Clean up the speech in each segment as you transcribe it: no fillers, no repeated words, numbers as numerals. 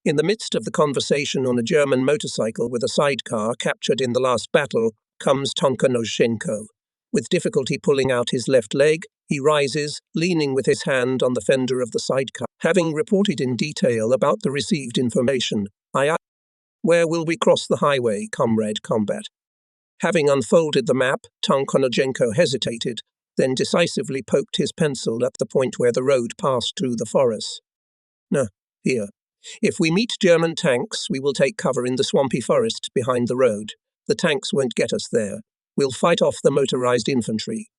In the midst of the conversation on a German motorcycle with a sidecar captured in the last battle comes Tonkonoshenko. With difficulty pulling out his left leg, he rises, leaning with his hand on the fender of the sidecar. Having reported in detail about the received information, I ask, "Where will we cross the highway, Comrade Combat?" Having unfolded the map, Tonkonoshenko hesitated, then decisively poked his pencil at the point where the road passed through the forest. "No, here. If we meet German tanks, we will take cover in the swampy forest behind the road. The tanks won't get us there. We'll fight off the motorized infantry."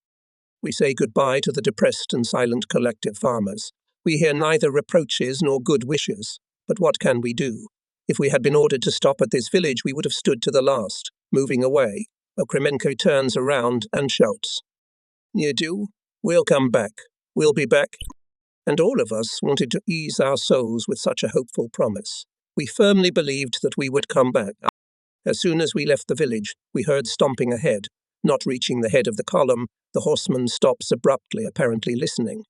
We say goodbye to the depressed and silent collective farmers. We hear neither reproaches nor good wishes. But what can we do? If we had been ordered to stop at this village, we would have stood to the last, moving away. Okremenko turns around and shouts, "You do? We'll come back. We'll be back." And all of us wanted to ease our souls with such a hopeful promise. We firmly believed that we would come back. As soon as we left the village, we heard stomping ahead. Not reaching the head of the column, the horseman stops abruptly, apparently listening.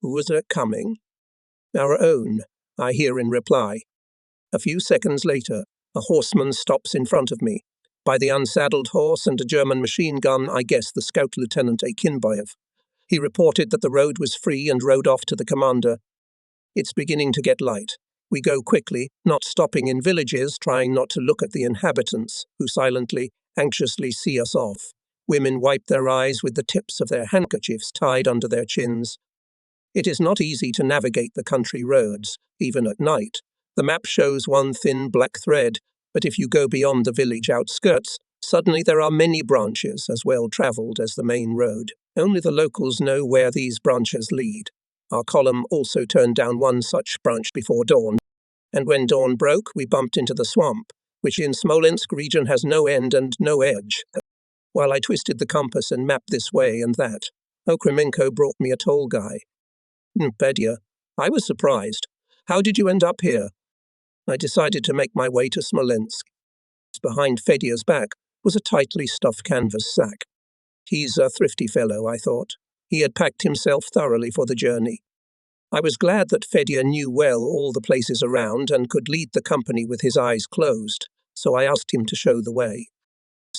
"Who was it coming?" "Our own," I hear in reply. A few seconds later, a horseman stops in front of me. By the unsaddled horse and a German machine gun, I guess the Scout Lieutenant Akinbayev. He reported that the road was free and rode off to the commander. It's beginning to get light. We go quickly, not stopping in villages, trying not to look at the inhabitants, who silently, anxiously see us off. Women wipe their eyes with the tips of their handkerchiefs tied under their chins. It is not easy to navigate the country roads, even at night. The map shows one thin black thread, but if you go beyond the village outskirts, suddenly there are many branches as well travelled as the main road. Only the locals know where these branches lead. Our column also turned down one such branch before dawn, and when dawn broke, we bumped into the swamp, which in Smolensk region has no end and no edge. While I twisted the compass and mapped this way and that, Okremenko brought me a tall guy. "Fedya, I was surprised. How did you end up here?" I decided to make my way to Smolensk. Behind Fedya's back was a tightly stuffed canvas sack. He's a thrifty fellow, I thought. He had packed himself thoroughly for the journey. I was glad that Fedya knew well all the places around and could lead the company with his eyes closed, so I asked him to show the way.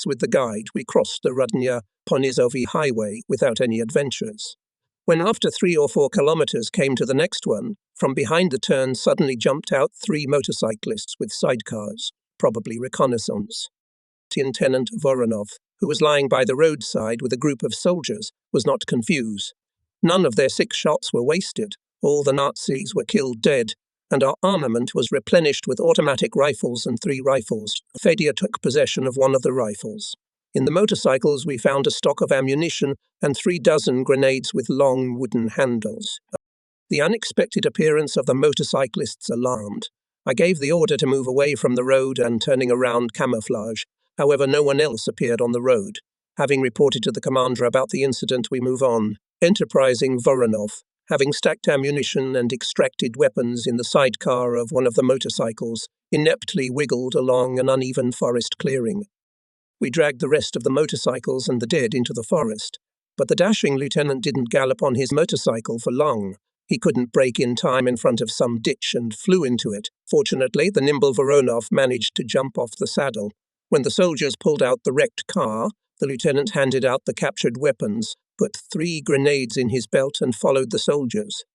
With the guide, we crossed the Rudnya-Ponizovi highway without any adventures. When after 3 or 4 kilometers came to the next one, from behind the turn suddenly jumped out 3 motorcyclists with sidecars, probably reconnaissance. Lieutenant Voronov, who was lying by the roadside with a group of soldiers, was not confused. None of their 6 shots were wasted. All the Nazis were killed dead, and our armament was replenished with automatic rifles and 3 rifles. Fedya took possession of one of the rifles. In the motorcycles we found a stock of ammunition and 3 dozen grenades with long wooden handles. The unexpected appearance of the motorcyclists alarmed. I gave the order to move away from the road and turning around camouflage. However, no one else appeared on the road. Having reported to the commander about the incident, we move on. Enterprising Voronov, having stacked ammunition and extracted weapons in the sidecar of one of the motorcycles, ineptly wiggled along an uneven forest clearing. We dragged the rest of the motorcycles and the dead into the forest, but the dashing lieutenant didn't gallop on his motorcycle for long. He couldn't brake in time in front of some ditch and flew into it. Fortunately, the nimble Voronov managed to jump off the saddle. When the soldiers pulled out the wrecked car, the lieutenant handed out the captured weapons, put 3 grenades in his belt and followed the soldiers.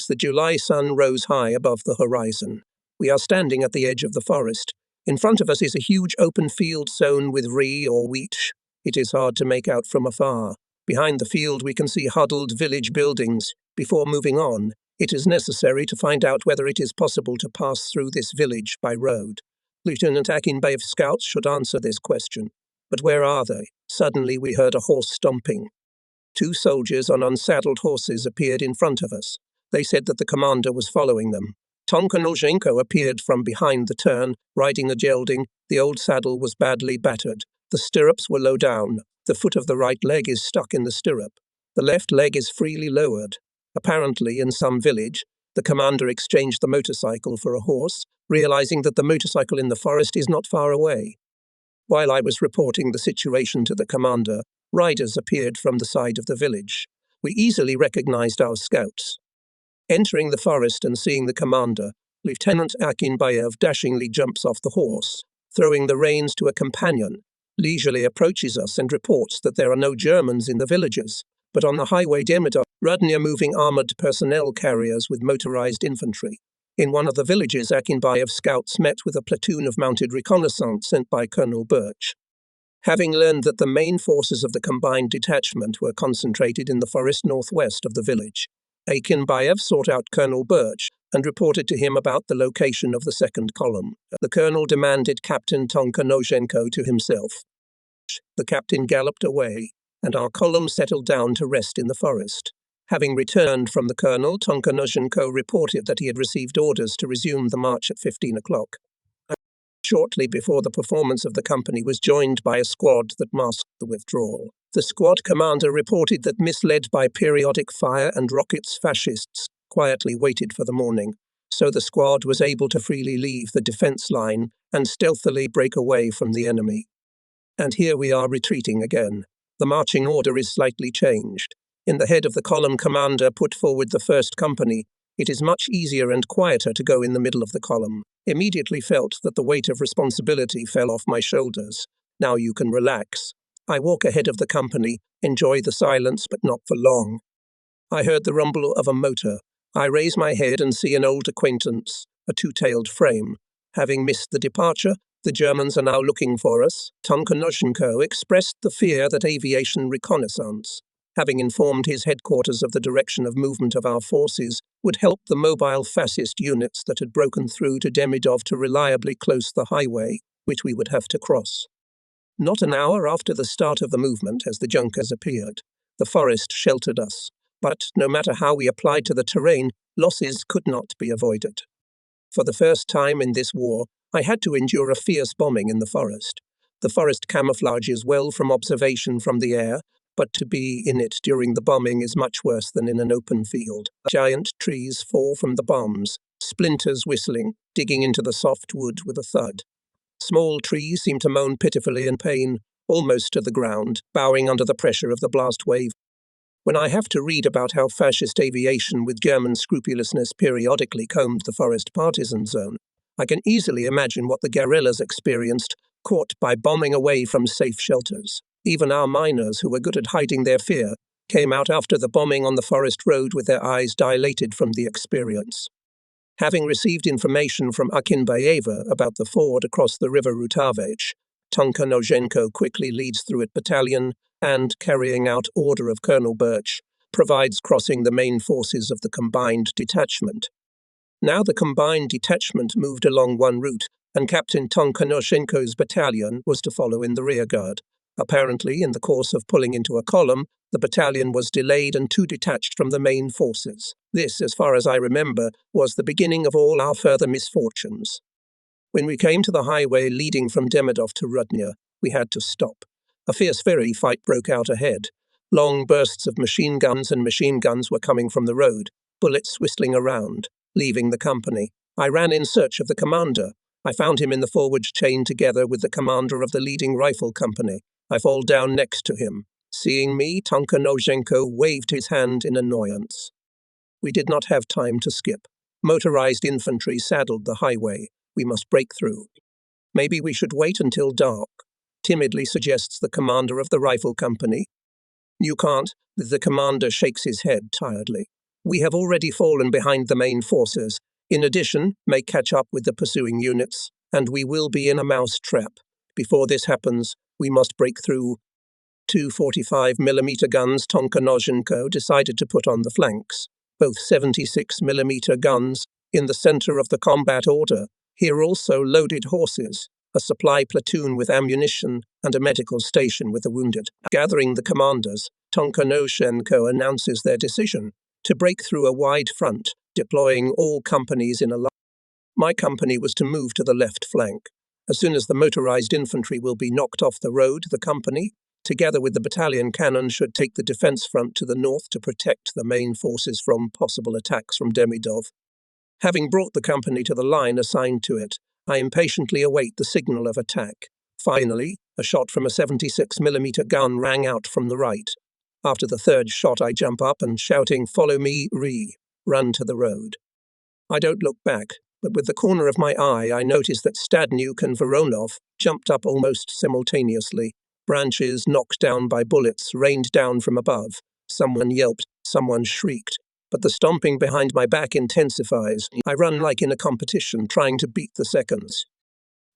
The July sun rose high above the horizon. We are standing at the edge of the forest. In front of us is a huge open field sown with rye or wheat. It is hard to make out from afar. Behind the field we can see huddled village buildings. Before moving on, it is necessary to find out whether it is possible to pass through this village by road. Lieutenant Akinbayev's scouts should answer this question. But where are they? Suddenly we heard a horse stomping. 2 soldiers on unsaddled horses appeared in front of us. They said that the commander was following them. Tonkonoshenko appeared from behind the turn, riding a gelding. The old saddle was badly battered. The stirrups were low down. The foot of the right leg is stuck in the stirrup. The left leg is freely lowered. Apparently, in some village, the commander exchanged the motorcycle for a horse, realizing that the motorcycle in the forest is not far away. While I was reporting the situation to the commander, riders appeared from the side of the village. We easily recognized our scouts. Entering the forest and seeing the commander, Lieutenant Akinbayev dashingly jumps off the horse, throwing the reins to a companion, leisurely approaches us and reports that there are no Germans in the villages, but on the highway Demidov-Rudnya moving armoured personnel carriers with motorised infantry. In one of the villages, Akinbayev's scouts met with a platoon of mounted reconnaissance sent by Colonel Birch. Having learned that the main forces of the combined detachment were concentrated in the forest northwest of the village, Akinbayev sought out Colonel Birch and reported to him about the location of the second column. The colonel demanded Captain Tonkanozhenko to himself. The captain galloped away, and our column settled down to rest in the forest. Having returned from the colonel, Tonkanozhenko reported that he had received orders to resume the march at 15 o'clock. Shortly before, the performance of the company was joined by a squad that masked the withdrawal. The squad commander reported that, misled by periodic fire and rockets, fascists quietly waited for the morning, so the squad was able to freely leave the defense line and stealthily break away from the enemy. And here we are retreating again. The marching order is slightly changed. In the head of the column, commander put forward the first company. It is much easier and quieter to go in the middle of the column. Immediately felt that the weight of responsibility fell off my shoulders. Now you can relax. I walk ahead of the company, enjoy the silence, but not for long. I heard the rumble of a motor. I raise my head and see an old acquaintance, a two-tailed frame. Having missed the departure, the Germans are now looking for us. Tonkanozhenko expressed the fear that aviation reconnaissance, having informed his headquarters of the direction of movement of our forces, would help the mobile fascist units that had broken through to Demidov to reliably close the highway, which we would have to cross. Not an hour after the start of the movement, as the Junkers appeared, the forest sheltered us, but no matter how we applied to the terrain, losses could not be avoided. For the first time in this war, I had to endure a fierce bombing in the forest. The forest camouflages well from observation from the air, but to be in it during the bombing is much worse than in an open field. Giant trees fall from the bombs, splinters whistling, digging into the soft wood with a thud. Small trees seem to moan pitifully in pain, almost to the ground, bowing under the pressure of the blast wave. When I have to read about how fascist aviation with German scrupulousness periodically combed the forest partisan zone, I can easily imagine what the guerrillas experienced, caught by bombing away from safe shelters. Even our miners, who were good at hiding their fear, came out after the bombing on the forest road with their eyes dilated from the experience. Having received information from Akinbayeva about the ford across the river Rutavech, Tonkanozhenko quickly leads through it battalion and, carrying out order of Colonel Birch, provides crossing the main forces of the combined detachment. Now the combined detachment moved along one route, and Captain Tonkanozhenko's battalion was to follow in the rearguard. Apparently, in the course of pulling into a column, the battalion was delayed and too detached from the main forces. This, as far as I remember, was the beginning of all our further misfortunes. When we came to the highway leading from Demidov to Rudnya, we had to stop. A fierce ferry fight broke out ahead. Long bursts of machine guns were coming from the road, bullets whistling around, leaving the company. I ran in search of the commander. I found him in the forward chain together with the commander of the leading rifle company. I fall down next to him. Seeing me, Tonkanozhenko waved his hand in annoyance. We did not have time to skip. Motorized infantry saddled the highway. We must break through. Maybe we should wait until dark, timidly suggests the commander of the rifle company. You can't. The commander shakes his head tiredly. We have already fallen behind the main forces. In addition, may catch up with the pursuing units, and we will be in a mouse trap. Before this happens, we must break through. 2 45mm guns Tonkanozhenko decided to put on the flanks, both 76mm guns, in the center of the combat order. Here also loaded horses, a supply platoon with ammunition, and a medical station with the wounded. Gathering the commanders, Tonkanozhenko announces their decision to break through a wide front, deploying all companies in a line. My company was to move to the left flank. As soon as the motorized infantry will be knocked off the road, the company, together with the battalion cannon, should take the defense front to the north to protect the main forces from possible attacks from Demidov. Having brought the company to the line assigned to it, I impatiently await the signal of attack. Finally, a shot from a 76mm gun rang out from the right. After the third shot, I jump up and, shouting, "Follow me, run to the road. I don't look back. but with the corner of my eye I noticed that Stadnyuk and Voronov jumped up almost simultaneously. Branches knocked down by bullets rained down from above. Someone yelped, someone shrieked. But the stomping behind my back intensifies. I run like in a competition, trying to beat the seconds.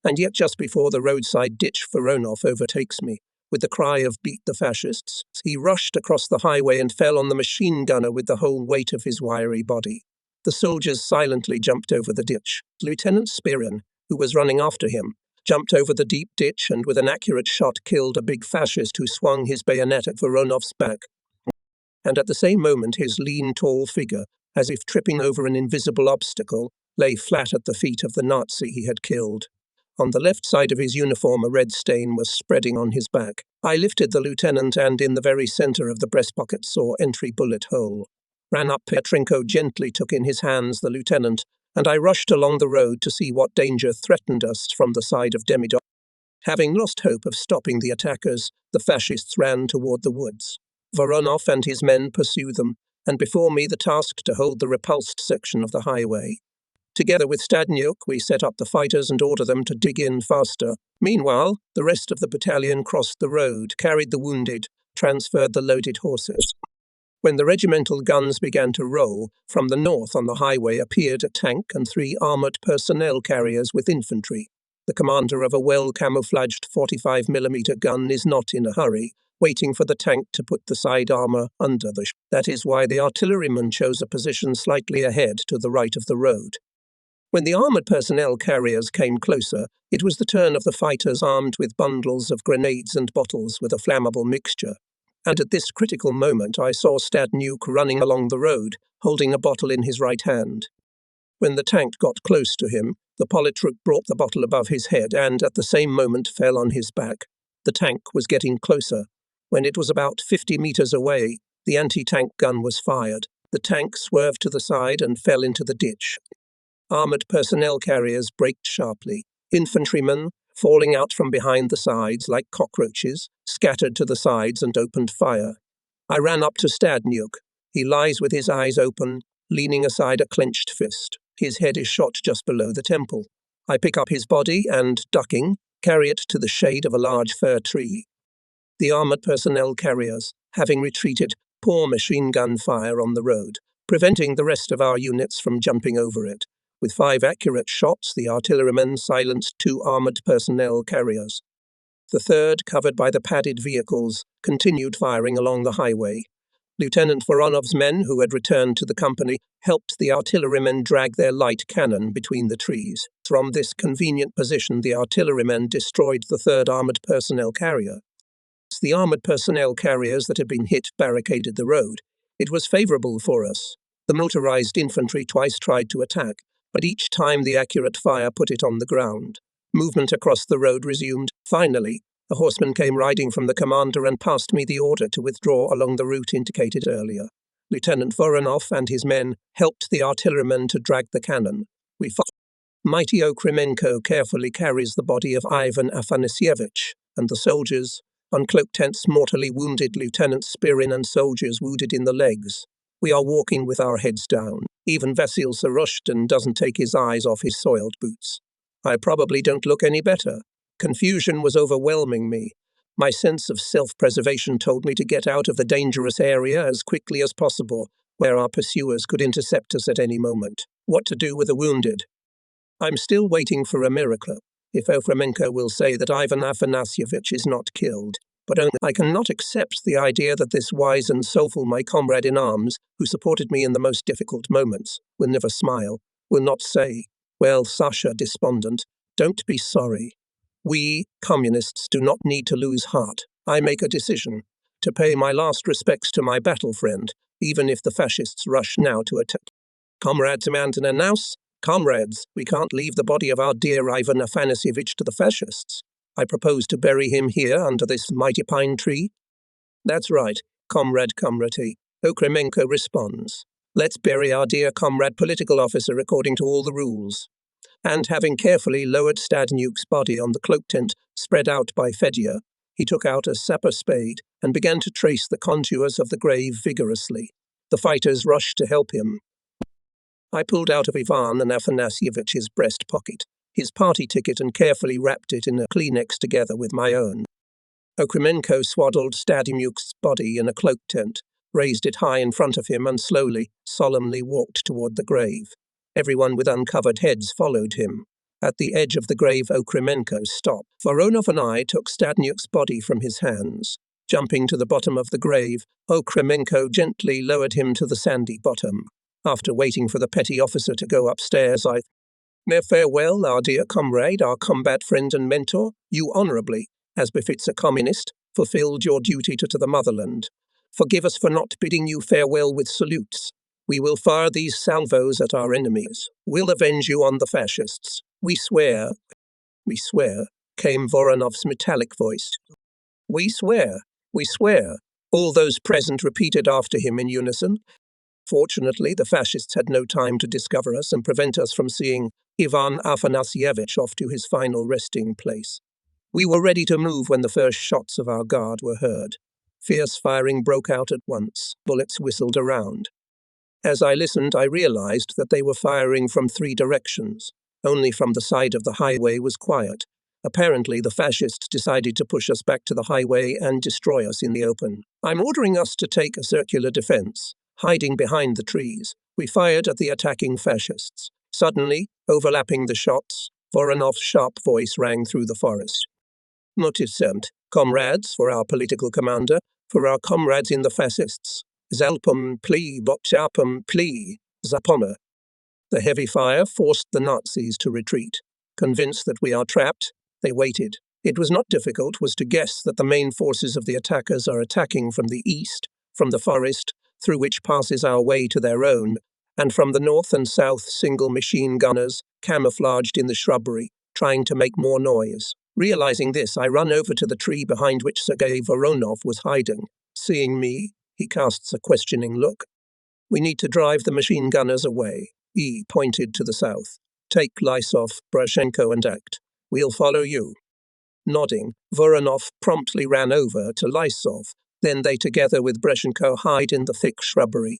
And yet just before the roadside ditch, Voronov overtakes me. With the cry of "Beat the fascists," he rushed across the highway and fell on the machine gunner with the whole weight of his wiry body. The soldiers silently jumped over the ditch. Lieutenant Spirin, who was running after him, jumped over the deep ditch and with an accurate shot killed a big fascist who swung his bayonet at Voronov's back. And at the same moment his lean, tall figure, as if tripping over an invisible obstacle, lay flat at the feet of the Nazi he had killed. On the left side of his uniform a red stain was spreading on his back. I lifted the lieutenant and in the very centre of the breast pocket saw entry bullet hole. Ran up. Petrenko gently took in his hands the lieutenant, and I rushed along the road to see what danger threatened us from the side of Demidov. Having lost hope of stopping the attackers, the fascists ran toward the woods. Voronov and his men pursue them, and before me the task to hold the repulsed section of the highway. Together with Stadnyuk, we set up the fighters and order them to dig in faster. Meanwhile, the rest of the battalion crossed the road, carried the wounded, transferred the loaded horses. When the regimental guns began to roll, from the north on the highway appeared a tank and 3 armoured personnel carriers with infantry. The commander of a well-camouflaged 45mm gun is not in a hurry, waiting for the tank to put the side armour under the That is why the artilleryman chose a position slightly ahead to the right of the road. When the armoured personnel carriers came closer, it was the turn of the fighters armed with bundles of grenades and bottles with a flammable mixture. And at this critical moment I saw Stadnyuk running along the road, holding a bottle in his right hand. When the tank got close to him, the politruk brought the bottle above his head and at the same moment fell on his back. The tank was getting closer. When it was about 50 meters away, the anti-tank gun was fired. The tank swerved to the side and fell into the ditch. Armoured personnel carriers braked sharply. Infantrymen, falling out from behind the sides like cockroaches, scattered to the sides and opened fire. I ran up to Stadnyuk. He lies with his eyes open, leaning aside a clenched fist. His head is shot just below the temple. I pick up his body and, ducking, carry it to the shade of a large fir tree. The armoured personnel carriers, having retreated, pour machine gun fire on the road, preventing the rest of our units from jumping over it. With 5 accurate shots, the artillerymen silenced 2 armoured personnel carriers. The third, covered by the padded vehicles, continued firing along the highway. Lieutenant Voronov's men, who had returned to the company, helped the artillerymen drag their light cannon between the trees. From this convenient position, the artillerymen destroyed the 3rd armoured personnel carrier. The armoured personnel carriers that had been hit barricaded the road. It was favourable for us. The motorised infantry twice tried to attack, but each time the accurate fire put it on the ground. Movement across the road resumed. Finally, a horseman came riding from the commander and passed me the order to withdraw along the route indicated earlier. Lieutenant Voronov and his men helped the artillerymen to drag the cannon. We fought. Mighty Okremenko carefully carries the body of Ivan Afanasyevich, and the soldiers, uncloaked tents, mortally wounded Lieutenant Spirin and soldiers wounded in the legs. We are walking with our heads down. Even Vasil Saroshtin doesn't take his eyes off his soiled boots. I probably don't look any better. Confusion was overwhelming me. My sense of self-preservation told me to get out of the dangerous area as quickly as possible, where our pursuers could intercept us at any moment. What to do with the wounded? I'm still waiting for a miracle. If Okremenko will say that Ivan Afanasyevich is not killed, but only I cannot accept the idea that this wise and soulful my comrade in arms, who supported me in the most difficult moments, will never smile, will not say, "Well, Sasha, despondent, don't be sorry. We, communists, do not need to lose heart. I make a decision to pay my last respects to my battle friend, even if the fascists rush now to attack. Comrades Manton and Naus, comrades, we can't leave the body of our dear Ivan Afanasyevich to the fascists. I propose to bury him here under this mighty pine tree." "That's right, comrade Komrati," Okremenko responds. "Let's bury our dear comrade political officer according to all the rules." And having carefully lowered Stadnyuk's body on the cloak tent spread out by Fedya, he took out a sapper spade and began to trace the contours of the grave vigorously. The fighters rushed to help him. I pulled out of Ivan and Afanasyevich's breast pocket his party ticket and carefully wrapped it in a Kleenex together with my own. Okremenko swaddled Stadimuk's body in a cloak tent, raised it high in front of him and slowly, solemnly walked toward the grave. Everyone with uncovered heads followed him. At the edge of the grave, Okremenko stopped. Voronov and I took Stadimuk's body from his hands. Jumping to the bottom of the grave, Okremenko gently lowered him to the sandy bottom. After waiting for the petty officer to go upstairs, I farewell, our dear comrade, our combat friend and mentor. You honourably, as befits a communist, fulfilled your duty to the motherland. Forgive us for not bidding you farewell with salutes. We will fire these salvos at our enemies. We'll avenge you on the fascists. We swear, came Voronov's metallic voice. We swear, all those present repeated after him in unison. Fortunately, the fascists had no time to discover us and prevent us from seeing Ivan Afanasyevich off to his final resting place. We were ready to move when the first shots of our guard were heard. Fierce firing broke out at once. Bullets whistled around. As I listened, I realized that they were firing from 3 directions. Only from the side of the highway was quiet. Apparently, the fascists decided to push us back to the highway and destroy us in the open. I'm ordering us to take a circular defense. Hiding behind the trees, we fired at the attacking fascists. Suddenly, overlapping the shots, Voronov's sharp voice rang through the forest. Notisent, comrades, for our political commander, for our comrades in the fascists. Zalpum pli, botchapum pli, zapoma. The heavy fire forced the Nazis to retreat. Convinced that we are trapped, they waited. It was not difficult to guess that the main forces of the attackers are attacking from the east, from the forest, through which passes our way to their own, and from the north and south single machine gunners, camouflaged in the shrubbery, trying to make more noise. Realizing this, I run over to the tree behind which Sergei Voronov was hiding. Seeing me, he casts a questioning look. We need to drive the machine gunners away. He pointed to the south. Take Lysov, Brashenko and Act. We'll follow you. Nodding, Voronov promptly ran over to Lysov. Then they, together with Brashenko, hide in the thick shrubbery.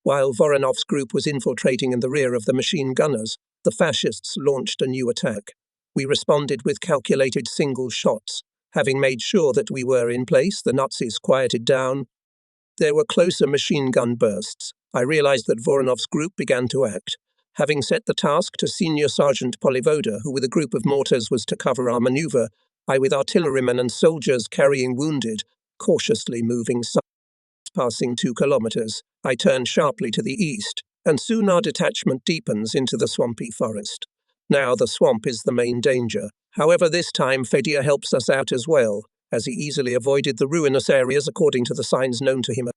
While Voronov's group was infiltrating in the rear of the machine gunners, the fascists launched a new attack. We responded with calculated single shots. Having made sure that we were in place, the Nazis quieted down. There were closer machine gun bursts. I realized that Voronov's group began to act. Having set the task to Senior Sergeant Polivoda, who with a group of mortars was to cover our maneuver, I, with artillerymen and soldiers carrying wounded, cautiously moving south. Passing 2 kilometers, I turn sharply to the east, and soon our detachment deepens into the swampy forest. Now the swamp is the main danger. However, this time Fedya helps us out as well, as he easily avoided the ruinous areas according to the signs known to him.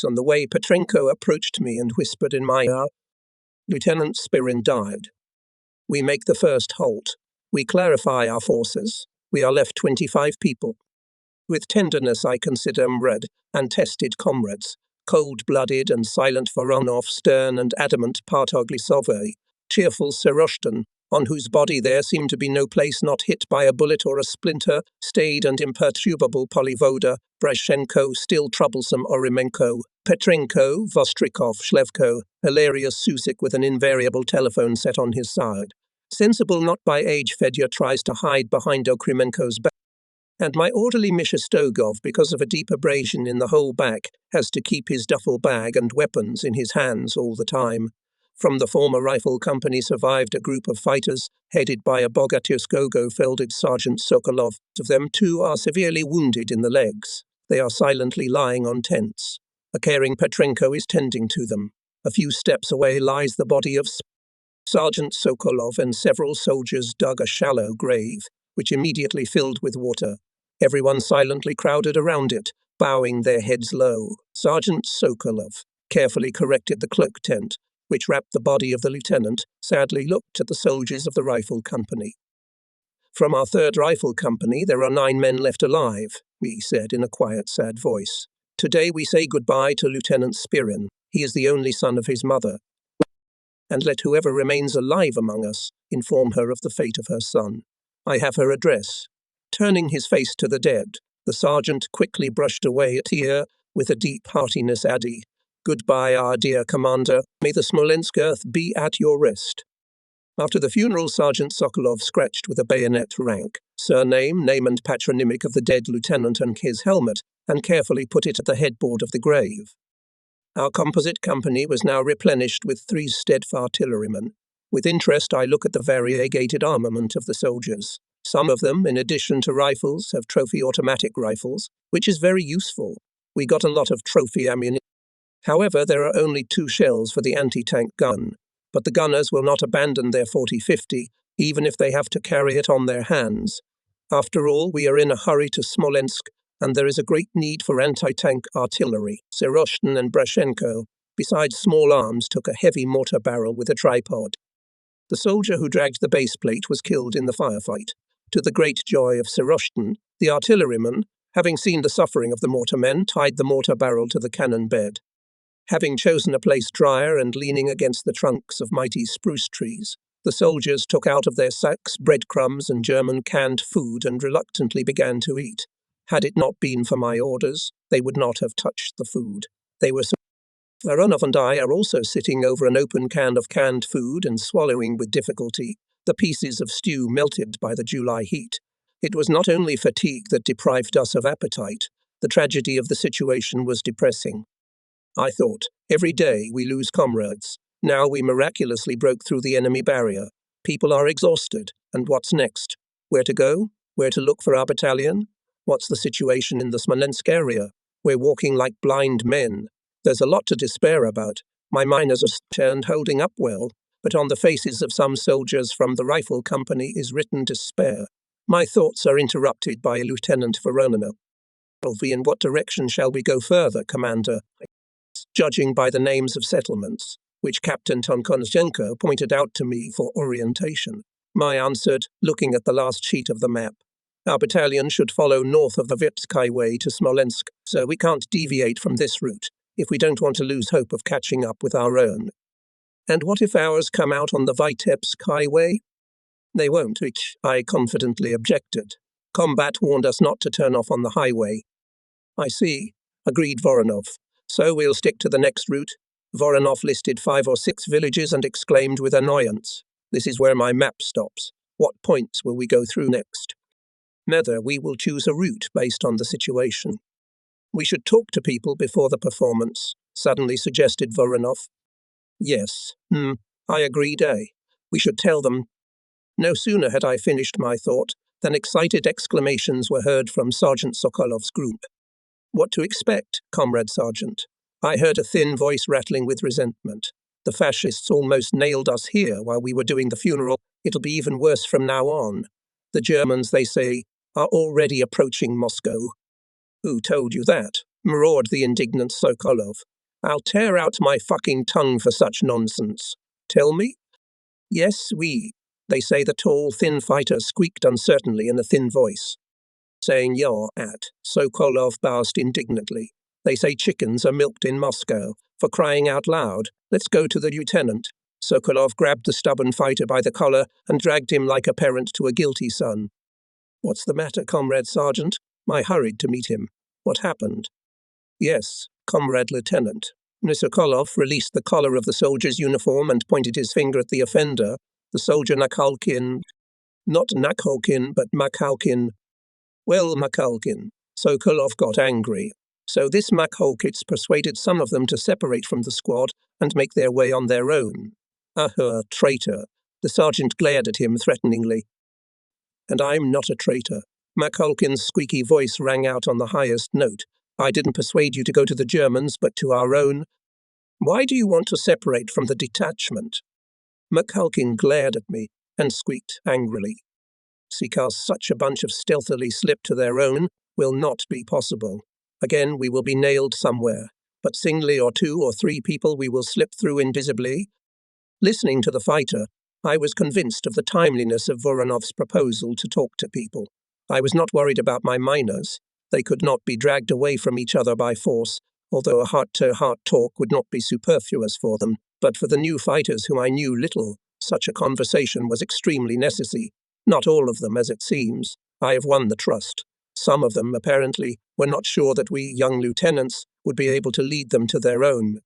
On the way, Petrenko approached me and whispered in my ear, Lieutenant Spirin died. We make the first halt. We clarify our forces. We are left 25 people. With tenderness I consider red and tested comrades, cold-blooded and silent Voronov, stern and adamant Partoglisovy, cheerful Seroshtin, on whose body there seemed to be no place not hit by a bullet or a splinter, staid and imperturbable Polivoda, Brashenko, still troublesome Oremenko, Petrenko, Vostrikov, Shlevko, hilarious Susik with an invariable telephone set on his side. Sensible not by age, Fedya tries to hide behind Okremenko's back. And my orderly Misha Stogov, because of a deep abrasion in the whole back, has to keep his duffel bag and weapons in his hands all the time. From the former rifle company survived a group of fighters, headed by a Bogatyuskogo-felded Sergeant Sokolov. Of them 2 are severely wounded in the legs. They are silently lying on tents. A caring Petrenko is tending to them. A few steps away lies the body of Sergeant Sokolov, and several soldiers dug a shallow grave, which immediately filled with water. Everyone silently crowded around it, bowing their heads low. Sergeant Sokolov carefully corrected the cloak tent, which wrapped the body of the lieutenant, sadly looked at the soldiers of the rifle company. From our 3rd rifle company, there are 9 men left alive, he said in a quiet, sad voice. Today we say goodbye to Lieutenant Spirin. He is the only son of his mother. And let whoever remains alive among us inform her of the fate of her son. I have her address. Turning his face to the dead, the sergeant quickly brushed away a tear with a deep heartiness. Addy, Goodbye, our dear commander. May the Smolensk earth be at your rest. After the funeral, Sergeant Sokolov scratched with a bayonet rank, surname, name and patronymic of the dead lieutenant and his helmet, and carefully put it at the headboard of the grave. Our composite company was now replenished with 3 Stedf artillerymen. With interest, I look at the variegated armament of the soldiers. Some of them, in addition to rifles, have trophy automatic rifles, which is very useful. We got a lot of trophy ammunition. However, there are only 2 shells for the anti-tank gun, but the gunners will not abandon their 40-50, even if they have to carry it on their hands. After all, we are in a hurry to Smolensk, and there is a great need for anti-tank artillery. Seroshtin and Brashenko, besides small arms, took a heavy mortar barrel with a tripod. The soldier who dragged the base plate was killed in the firefight. To the great joy of Seroshtin, the artilleryman, having seen the suffering of the mortarmen, tied the mortar barrel to the cannon bed. Having chosen a place drier and leaning against the trunks of mighty spruce trees, the soldiers took out of their sacks breadcrumbs and German canned food and reluctantly began to eat. Had it not been for my orders, they would not have touched the food. They were Voronov and I are also sitting over an open can of canned food and swallowing with difficulty the pieces of stew melted by the July heat. It was not only fatigue that deprived us of appetite. The tragedy of the situation was depressing. I thought, every day we lose comrades. Now we miraculously broke through the enemy barrier. People are exhausted. And what's next? Where to go? Where to look for our battalion? What's the situation in the Smolensk area? We're walking like blind men. There's a lot to despair about. My miners are turned holding up well, but on the faces of some soldiers from the rifle company is written despair. My thoughts are interrupted by Lieutenant Voronov. In what direction shall we go further, Commander? Judging by the names of settlements, which Captain Tonkonzhenko pointed out to me for orientation, I answered, looking at the last sheet of the map. Our battalion should follow north of the Vitebsk Highway to Smolensk, so we can't deviate from this route if we don't want to lose hope of catching up with our own. And what if ours come out on the Vitebsk Highway? They won't, which I confidently objected. Combat warned us not to turn off on the highway. I see, agreed Voronov. So we'll stick to the next route. Voronov listed 5 or 6 villages and exclaimed with annoyance, "This is where my map stops. What points will we go through next?" Neither, we will choose a route based on the situation. We should talk to people before the performance, suddenly suggested Voronov. Yes, I agreed, We should tell them. No sooner had I finished my thought than excited exclamations were heard from Sergeant Sokolov's group. What to expect, Comrade Sergeant? I heard a thin voice rattling with resentment. The fascists almost nailed us here while we were doing the funeral. It'll be even worse from now on. The Germans, they say, are already approaching Moscow. Who told you that? Roared the indignant Sokolov. I'll tear out my fucking tongue for such nonsense. Tell me? Yes, they say. The tall, thin fighter squeaked uncertainly in a thin voice. Saying you're at, Sokolov bounced indignantly. They say chickens are milked in Moscow. For crying out loud, let's go to the lieutenant. Sokolov grabbed the stubborn fighter by the collar and dragged him like a parent to a guilty son. What's the matter, Comrade Sergeant? I hurried to meet him. What happened? Yes, Comrade Lieutenant. Sokolov released the collar of the soldier's uniform and pointed his finger at the offender, the soldier Nakalkin. Not Nakalkin, but Makalkin. Well, Makalkin. Sokolov got angry. So this Makalkits persuaded some of them to separate from the squad and make their way on their own. Traitor. The sergeant glared at him threateningly. And I'm not a traitor. Makalkin's squeaky voice rang out on the highest note. I didn't persuade you to go to the Germans, but to our own. Why do you want to separate from the detachment? Makalkin glared at me and squeaked angrily. Because such a bunch of stealthily slip to their own will not be possible. Again, we will be nailed somewhere, but singly or 2 or 3 people we will slip through invisibly. Listening to the fighter, I was convinced of the timeliness of Voronov's proposal to talk to people. I was not worried about my miners. They could not be dragged away from each other by force, although a heart-to-heart talk would not be superfluous for them. But for the new fighters whom I knew little, such a conversation was extremely necessary. Not all of them, as it seems. I have won the trust. Some of them, apparently, were not sure that we young lieutenants would be able to lead them to their own.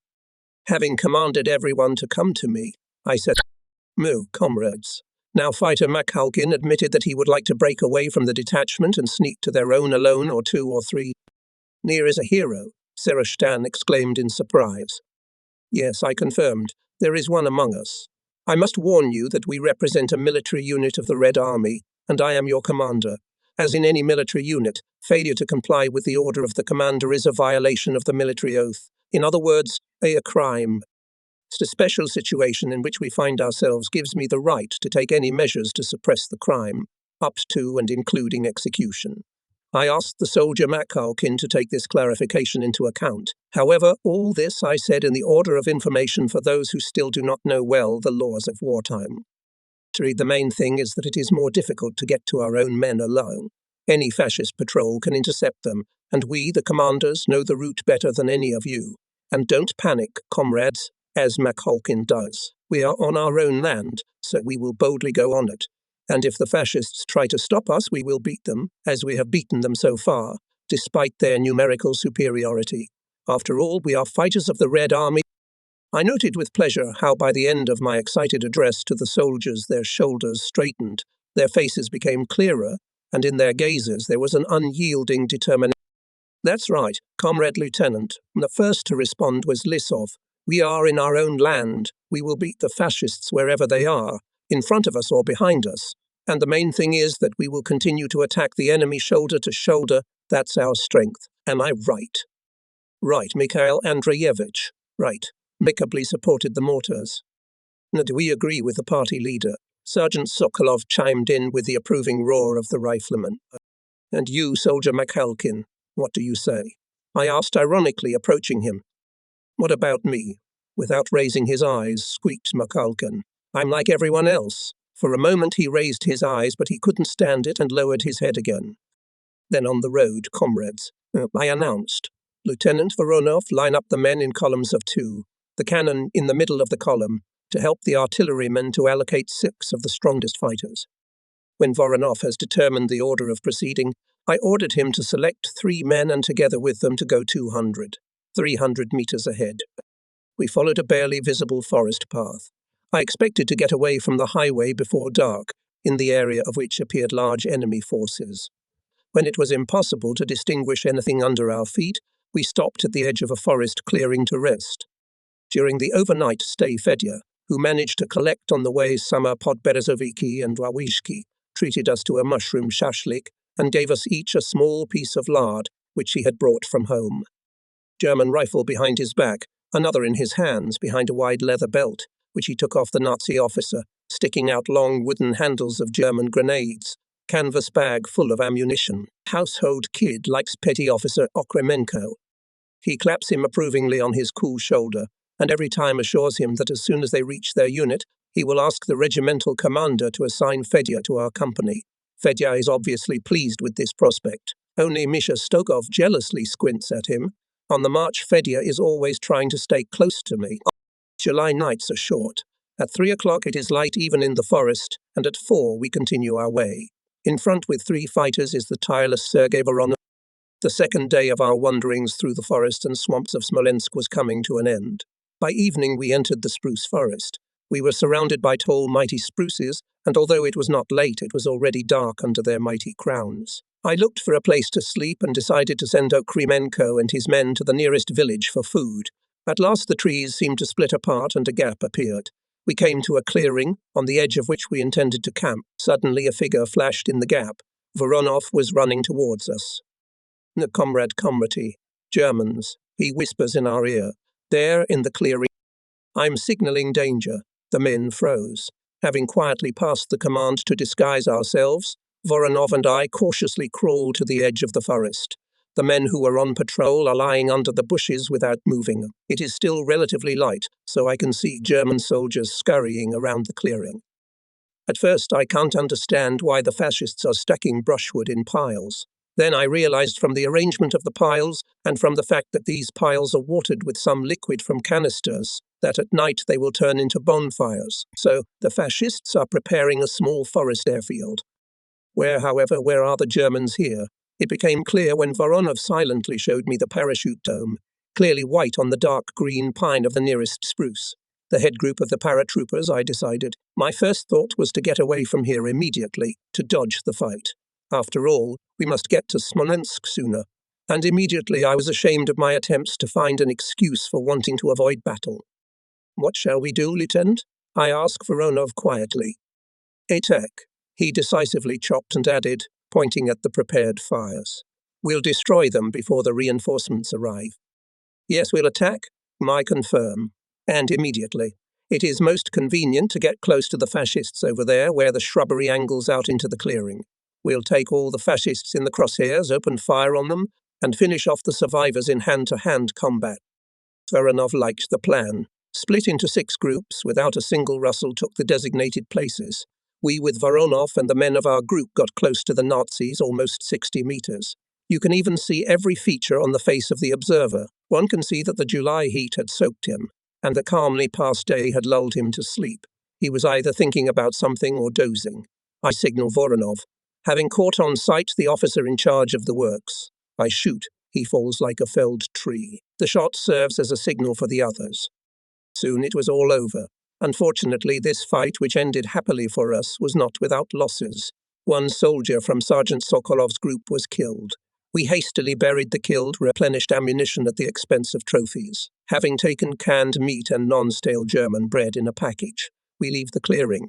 Having commanded everyone to come to me, I said, "Moo, comrades." Now fighter Makalkin admitted that he would like to break away from the detachment and sneak to their own alone or two or three. "Near is a hero," Serashtan exclaimed in surprise. "Yes," I confirmed, "there is one among us. I must warn you that we represent a military unit of the Red Army, and I am your commander. As in any military unit, failure to comply with the order of the commander is a violation of the military oath. In other words, a crime. The special situation in which we find ourselves gives me the right to take any measures to suppress the crime, up to and including execution." I asked the soldier Makalkin to take this clarification into account. However, all this I said in the order of information for those who still do not know well the laws of wartime. The main thing is that it is more difficult to get to our own men alone. Any fascist patrol can intercept them, and we, the commanders, know the route better than any of you. And don't panic, comrades, as Makalkin does. We are on our own land, so we will boldly go on it. And if the fascists try to stop us, we will beat them, as we have beaten them so far, despite their numerical superiority. After all, we are fighters of the Red Army. I noted with pleasure how by the end of my excited address to the soldiers their shoulders straightened, their faces became clearer, and in their gazes there was an unyielding determination. "That's right, Comrade Lieutenant." The first to respond was Lissov. "We are in our own land. We will beat the fascists wherever they are, in front of us or behind us. And the main thing is that we will continue to attack the enemy shoulder to shoulder. That's our strength. Am I right?" "Right, Mikhail Andreyevich. Right." Amicably supported the mortars. "Do we agree with the party leader?" Sergeant Sokolov chimed in with the approving roar of the rifleman. "And you, Soldier Makalkin, what do you say?" I asked ironically, approaching him. "What about me?" Without raising his eyes, squeaked Makalkin. "I'm like everyone else." For a moment he raised his eyes, but he couldn't stand it and lowered his head again. "Then on the road, comrades," I announced. "Lieutenant Voronov, line up the men in columns of 2. The cannon in the middle of the column, to help the artillerymen to allocate 6 of the strongest fighters." When Voronov has determined the order of proceeding, I ordered him to select 3 men and together with them to go 300 meters ahead. We followed a barely visible forest path. I expected to get away from the highway before dark, in the area of which appeared large enemy forces. When it was impossible to distinguish anything under our feet, we stopped at the edge of a forest clearing to rest. During the overnight stay, Fedya, who managed to collect on the way summer podberezoviki and wawishki, treated us to a mushroom shashlik and gave us each a small piece of lard, which he had brought from home. German rifle behind his back, another in his hands behind a wide leather belt, which he took off the Nazi officer, sticking out long wooden handles of German grenades, canvas bag full of ammunition. Household kid likes Petty Officer Okremenko. He claps him approvingly on his cool shoulder, and every time assures him that as soon as they reach their unit, he will ask the regimental commander to assign Fedya to our company. Fedya is obviously pleased with this prospect. Only Misha Stogov jealously squints at him. On the march, Fedya is always trying to stay close to me. July nights are short. At 3 o'clock it is light even in the forest, and at 4 we continue our way. In front with 3 fighters is the tireless Sergei Voronov. The second day of our wanderings through the forest and swamps of Smolensk was coming to an end. By evening we entered the spruce forest. We were surrounded by tall, mighty spruces, and although it was not late, it was already dark under their mighty crowns. I looked for a place to sleep and decided to send Okremenko and his men to the nearest village for food. At last the trees seemed to split apart and a gap appeared. We came to a clearing, on the edge of which we intended to camp. Suddenly a figure flashed in the gap. Voronov was running towards us. "Comrade Comrati, Germans," he whispers in our ear. "There in the clearing." I'm signaling danger. The men froze. Having quietly passed the command to disguise ourselves, Voronov and I cautiously crawl to the edge of the forest. The men who were on patrol are lying under the bushes without moving. It is still relatively light, so I can see German soldiers scurrying around the clearing. At first, I can't understand why the fascists are stacking brushwood in piles. Then I realized from the arrangement of the piles and from the fact that these piles are watered with some liquid from canisters, that at night they will turn into bonfires. So the fascists are preparing a small forest airfield. Where are the Germans here? It became clear when Voronov silently showed me the parachute dome. clearly white on the dark green pine of the nearest spruce. The head group of the paratroopers, I decided. My first thought was to get away from here immediately, to dodge the fight. After all, we must get to Smolensk sooner. And immediately I was ashamed of my attempts to find an excuse for wanting to avoid battle. What shall we do, Lieutenant? I asked Voronov quietly. Attack, he decisively chopped and added, pointing at the prepared fires. We'll destroy them before the reinforcements arrive. Yes, we'll attack, I confirm. And immediately. It is most convenient to get close to the fascists over there where the shrubbery angles out into the clearing. We'll take all the fascists in the crosshairs, open fire on them, and finish off the survivors in hand-to-hand combat. Voronov liked the plan. Split into 6 groups, without a single rustle took the designated places. We, with Voronov and the men of our group, got close to the Nazis, almost 60 meters. You can even see every feature on the face of the observer. One can see that the July heat had soaked him, and the calmly past day had lulled him to sleep. He was either thinking about something or dozing. I signal Voronov. Having caught on sight the officer in charge of the works, I shoot. He falls like a felled tree. The shot serves as a signal for the others. Soon it was all over. Unfortunately, this fight, which ended happily for us, was not without losses. 1 soldier from Sergeant Sokolov's group was killed. We hastily buried the killed, replenished ammunition at the expense of trophies. Having taken canned meat and non-stale German bread in a package, we leave the clearing.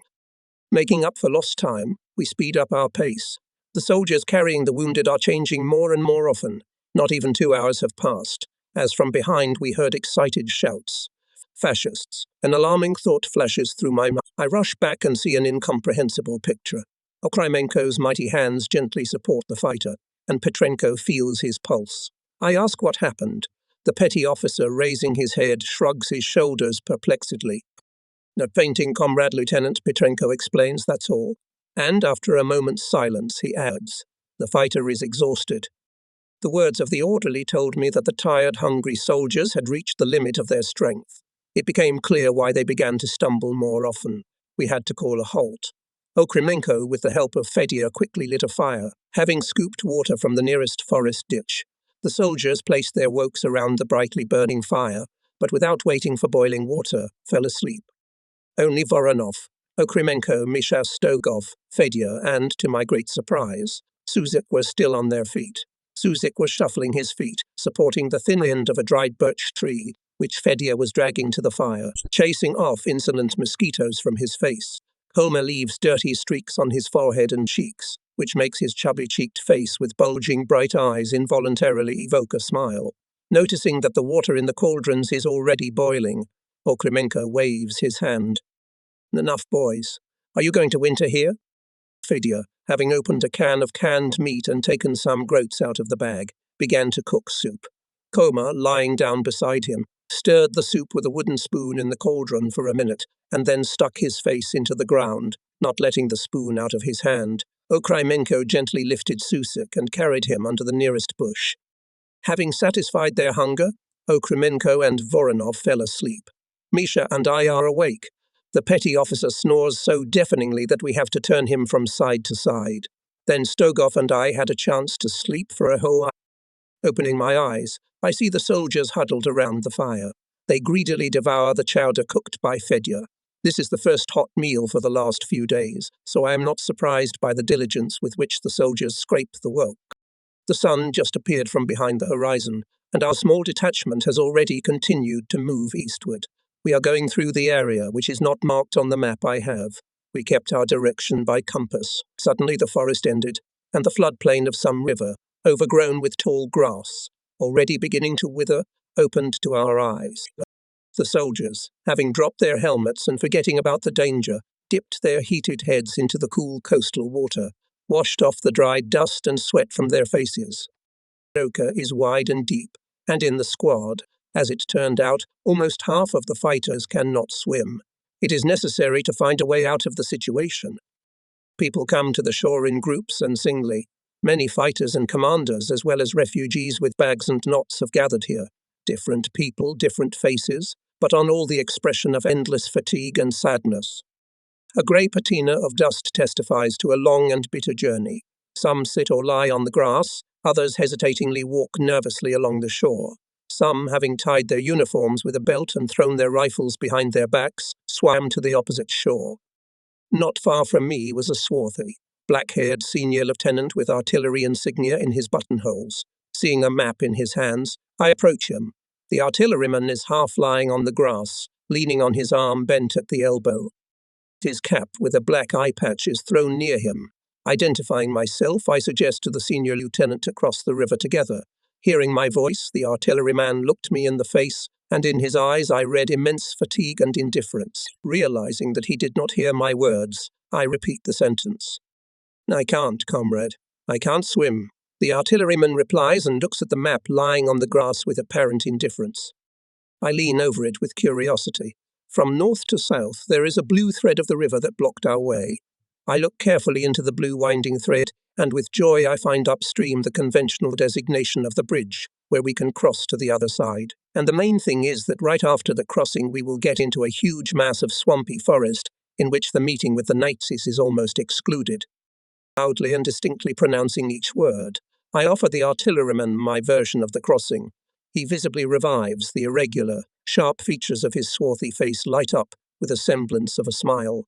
Making up for lost time, we speed up our pace. The soldiers carrying the wounded are changing more and more often. Not even 2 hours have passed, as from behind we heard excited shouts. Fascists. An alarming thought flashes through my mind. I rush back and see an incomprehensible picture. Okrymenko's mighty hands gently support the fighter, and Petrenko feels his pulse. I ask what happened. The petty officer, raising his head, shrugs his shoulders perplexedly. "A fainting comrade, Lieutenant," Petrenko explains, "that's all." And after a moment's silence, he adds, "The fighter is exhausted." The words of the orderly told me that the tired, hungry soldiers had reached the limit of their strength. It became clear why they began to stumble more often. We had to call a halt. Okrymenko, with the help of Fedya, quickly lit a fire, having scooped water from the nearest forest ditch. The soldiers placed their woks around the brightly burning fire, but without waiting for boiling water, fell asleep. Only Voronov, Okrymenko, Misha Stogov, Fedya, and, to my great surprise, Suzik were still on their feet. Suzik was shuffling his feet, supporting the thin end of a dried birch tree, which Fedya was dragging to the fire, chasing off insolent mosquitoes from his face. Homer leaves dirty streaks on his forehead and cheeks, which makes his chubby-cheeked face with bulging bright eyes involuntarily evoke a smile. Noticing that the water in the cauldrons is already boiling, Okrymenko waves his hand. "Enough, boys. Are you going to winter here?" Fedya, having opened a can of canned meat and taken some groats out of the bag, began to cook soup. Koma, lying down beside him, stirred the soup with a wooden spoon in the cauldron for a minute, and then stuck his face into the ground, not letting the spoon out of his hand. Okrymenko gently lifted Suzik and carried him under the nearest bush. Having satisfied their hunger, Okrymenko and Voronov fell asleep. Misha and I are awake. The petty officer snores so deafeningly that we have to turn him from side to side. Then Stogov and I had a chance to sleep for a whole hour. Opening my eyes, I see the soldiers huddled around the fire. They greedily devour the chowder cooked by Fedya. This is the first hot meal for the last few days, so I am not surprised by the diligence with which the soldiers scrape the wok. The sun just appeared from behind the horizon, and our small detachment has already continued to move eastward. We are going through the area which is not marked on the map I have. We kept our direction by compass. Suddenly the forest ended, and the floodplain of some river, overgrown with tall grass, already beginning to wither, opened to our eyes. The soldiers, having dropped their helmets and forgetting about the danger, dipped their heated heads into the cool coastal water, washed off the dried dust and sweat from their faces. The Oka is wide and deep, and in the squad, as it turned out, almost half of the fighters cannot swim. It is necessary to find a way out of the situation. People come to the shore in groups and singly. Many fighters and commanders, as well as refugees with bags and knots, have gathered here. Different people, different faces, but on all the expression of endless fatigue and sadness. A grey patina of dust testifies to a long and bitter journey. Some sit or lie on the grass, others hesitatingly walk nervously along the shore. Some, having tied their uniforms with a belt and thrown their rifles behind their backs, swam to the opposite shore. Not far from me was a swarthy, black-haired senior lieutenant with artillery insignia in his buttonholes. Seeing a map in his hands, I approach him. The artilleryman is half lying on the grass, leaning on his arm bent at the elbow. His cap with a black eye patch is thrown near him. Identifying myself, I suggest to the senior lieutenant to cross the river together. Hearing my voice, the artilleryman looked me in the face, and in his eyes I read immense fatigue and indifference. Realizing that he did not hear my words, I repeat the sentence. "I can't, comrade. I can't swim." The artilleryman replies and looks at the map lying on the grass with apparent indifference. I lean over it with curiosity. From north to south, there is a blue thread of the river that blocked our way. I look carefully into the blue winding thread, and with joy I find upstream the conventional designation of the bridge, where we can cross to the other side. And the main thing is that right after the crossing we will get into a huge mass of swampy forest, in which the meeting with the Nazis is almost excluded. Loudly and distinctly pronouncing each word, I offer the artilleryman my version of the crossing. He visibly revives. The irregular, sharp features of his swarthy face light up with a semblance of a smile.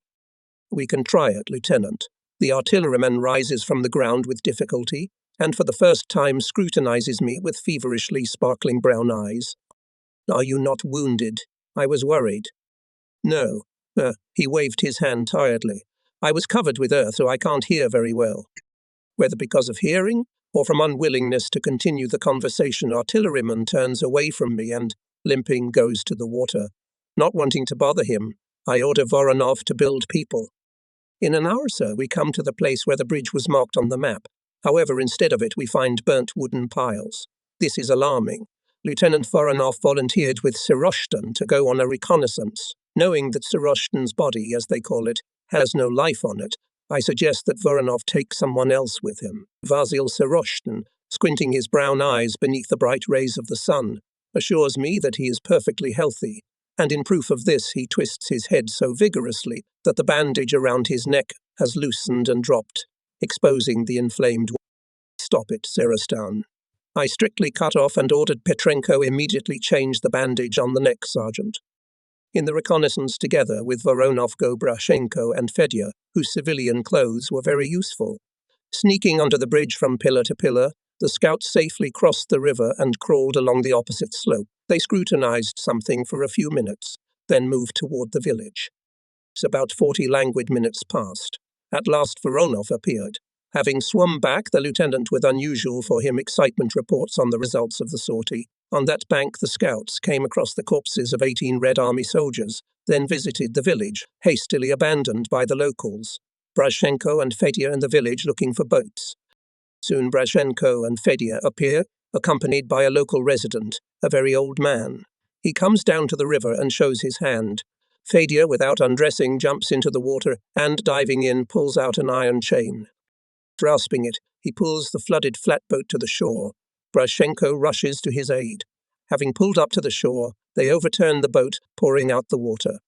"We can try it, Lieutenant." The artilleryman rises from the ground with difficulty, and for the first time scrutinizes me with feverishly sparkling brown eyes. "Are you not wounded?" I was worried. "No." He waved his hand tiredly. "I was covered with earth, so I can't hear very well." Whether because of hearing, or from unwillingness to continue the conversation, artilleryman turns away from me and, limping, goes to the water. Not wanting to bother him, I order Voronov to build people. In an hour or so, we come to the place where the bridge was marked on the map. However, instead of it, we find burnt wooden piles. This is alarming. Lieutenant Voronov volunteered with Siroshtin to go on a reconnaissance. Knowing that Siroshtin's body, as they call it, has no life on it, I suggest that Voronov take someone else with him. Vasil Siroshtin, squinting his brown eyes beneath the bright rays of the sun, assures me that he is perfectly healthy, and in proof of this he twists his head so vigorously that the bandage around his neck has loosened and dropped, exposing the inflamed wound. "Stop it, Serostan." I strictly cut off and ordered Petrenko immediately change the bandage on the neck, Sergeant. In the reconnaissance together with Voronov, Brashenko and Fedya, whose civilian clothes were very useful. Sneaking under the bridge from pillar to pillar, the scouts safely crossed the river and crawled along the opposite slope. They scrutinized something for a few minutes, then moved toward the village. About 40 languid minutes passed. At last Voronov appeared. Having swum back, the lieutenant with unusual for him excitement reports on the results of the sortie. On that bank the scouts came across the corpses of 18 Red Army soldiers, then visited the village, hastily abandoned by the locals. Brashenko and Fedya in the village looking for boats. Soon Brashenko and Fedya appear, accompanied by a local resident, a very old man. He comes down to the river and shows his hand. Fedya, without undressing, jumps into the water and, diving in, pulls out an iron chain. Grasping it, he pulls the flooded flatboat to the shore. Brashenko rushes to his aid. Having pulled up to the shore, they overturn the boat, pouring out the water.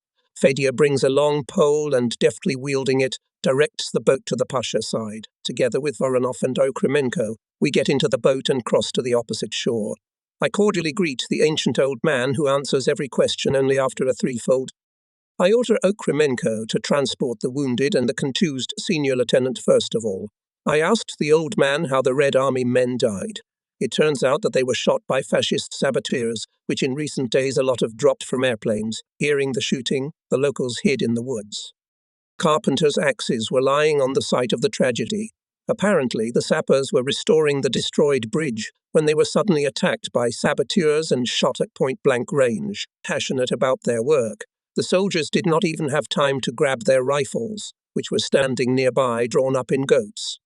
Fedya brings a long pole and, deftly wielding it, directs the boat to the Pasha side. Together with Voronov and Okremenko, we get into the boat and cross to the opposite shore. I cordially greet the ancient old man who answers every question only after a threefold. I order Okremenko to transport the wounded and the contused senior lieutenant first of all. I asked the old man how the Red Army men died. It turns out that they were shot by fascist saboteurs, which in recent days a lot of dropped from airplanes. Hearing the shooting, the locals hid in the woods. Carpenters' axes were lying on the site of the tragedy. Apparently, the sappers were restoring the destroyed bridge when they were suddenly attacked by saboteurs and shot at point-blank range. Passionate about their work, the soldiers did not even have time to grab their rifles, which were standing nearby, drawn up in goats.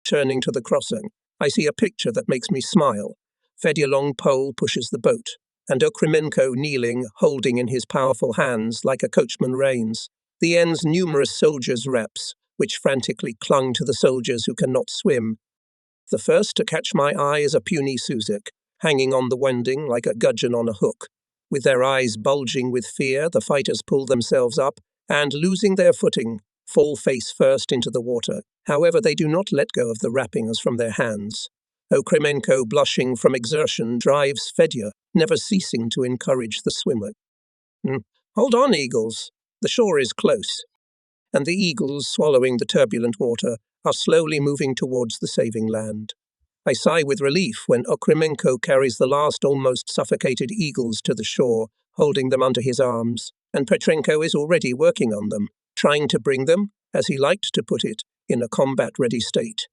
Turning to the crossing, I see a picture that makes me smile. Fedya long pole pushes the boat, and Okremenko kneeling, holding in his powerful hands, like a coachman reins, the ends numerous soldiers' wraps, which frantically clung to the soldiers who cannot swim. The first to catch my eye is a puny Suzik, hanging on the winding like a gudgeon on a hook. With their eyes bulging with fear, the fighters pull themselves up, and, losing their footing, fall face first into the water. However, they do not let go of the wrappings from their hands. Okremenko, blushing from exertion, drives Fedya, never ceasing to encourage the swimmer. Hold on, eagles. The shore is close. And the eagles, swallowing the turbulent water, are slowly moving towards the saving land. I sigh with relief when Okremenko carries the last almost suffocated eagles to the shore, holding them under his arms, and Petrenko is already working on them, trying to bring them, as he liked to put it, in a combat-ready state.